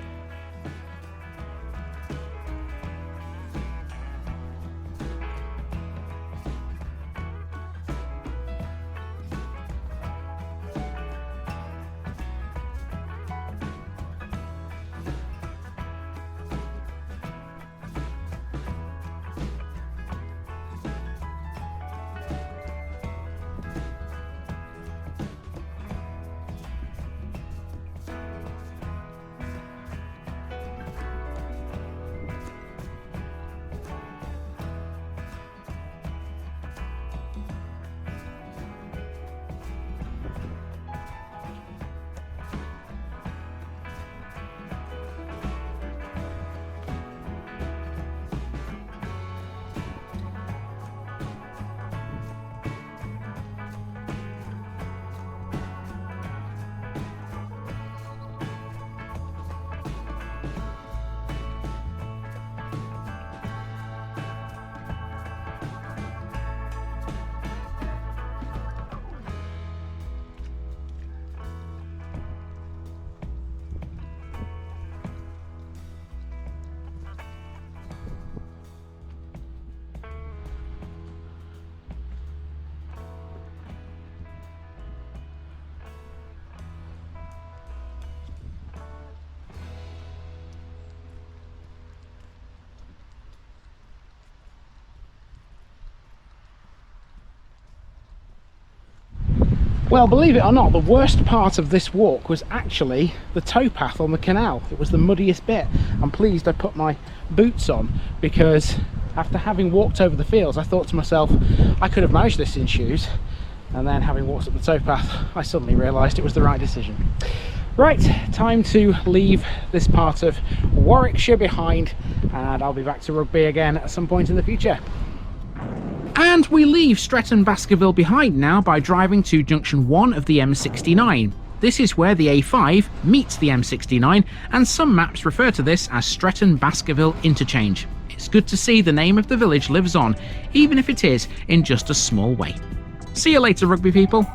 Well, believe it or not, the worst part of this walk was actually the towpath on the canal. It was the muddiest bit. I'm pleased I put my boots on, because after having walked over the fields, I thought to myself, I could have managed this in shoes. And then having walked up the towpath, I suddenly realised it was the right decision. Right, time to leave this part of Warwickshire behind, and I'll be back to Rugby again at some point in the future. And we leave Stretton Baskerville behind now by driving to junction 1 of the M69. This is where the A5 meets the M69, and some maps refer to this as Stretton Baskerville Interchange. It's good to see the name of the village lives on, even if it is in just a small way. See you later, Rugby people.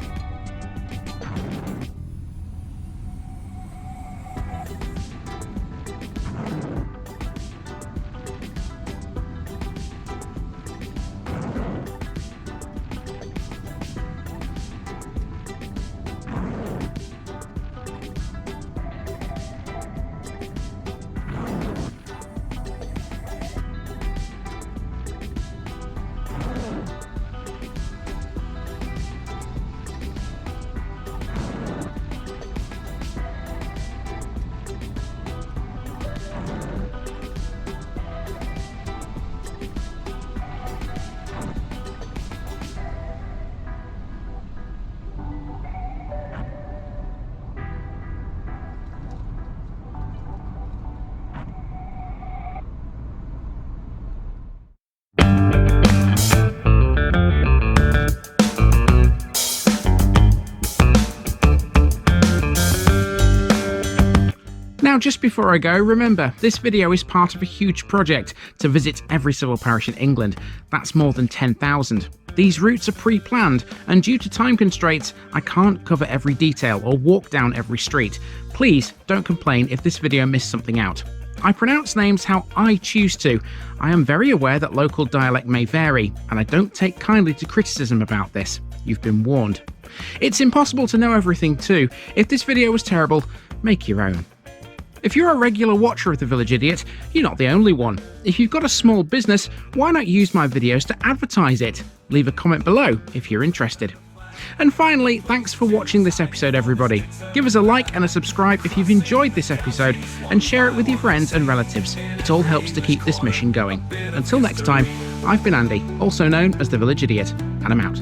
Now, just before I go, remember, this video is part of a huge project to visit every civil parish in England. That's more than 10,000. These routes are pre-planned, and due to time constraints, I can't cover every detail or walk down every street. Please don't complain if this video missed something out. I pronounce names how I choose to. I am very aware that local dialect may vary, and I don't take kindly to criticism about this. You've been warned. It's impossible to know everything too. If this video was terrible, make your own. If you're a regular watcher of The Village Idiot, you're not the only one. If you've got a small business, why not use my videos to advertise it? Leave a comment below if you're interested. And finally, thanks for watching this episode, everybody. Give us a like and a subscribe if you've enjoyed this episode, and share it with your friends and relatives. It all helps to keep this mission going. Until next time, I've been Andy, also known as The Village Idiot, and I'm out.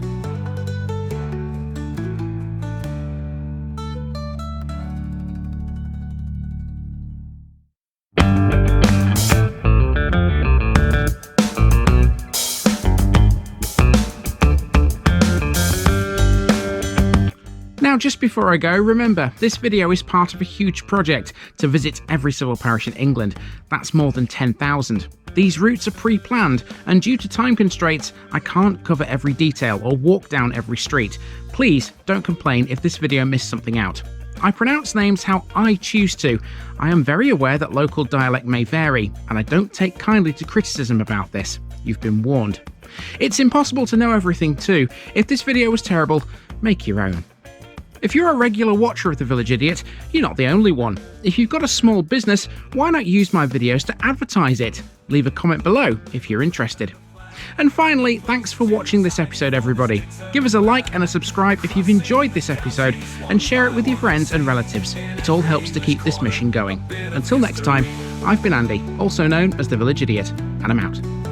Now, just before I go, remember, this video is part of a huge project to visit every civil parish in England. That's more than 10,000. These routes are pre-planned, and due to time constraints, I can't cover every detail or walk down every street. Please don't complain if this video missed something out. I pronounce names how I choose to. I am very aware that local dialect may vary, and I don't take kindly to criticism about this. You've been warned. It's impossible to know everything too. If this video was terrible, make your own. If you're a regular watcher of The Village Idiot, you're not the only one. If you've got a small business, why not use my videos to advertise it? Leave a comment below if you're interested. And finally, thanks for watching this episode, everybody. Give us a like and a subscribe if you've enjoyed this episode, and share it with your friends and relatives. It all helps to keep this mission going. Until next time, I've been Andy, also known as The Village Idiot, and I'm out.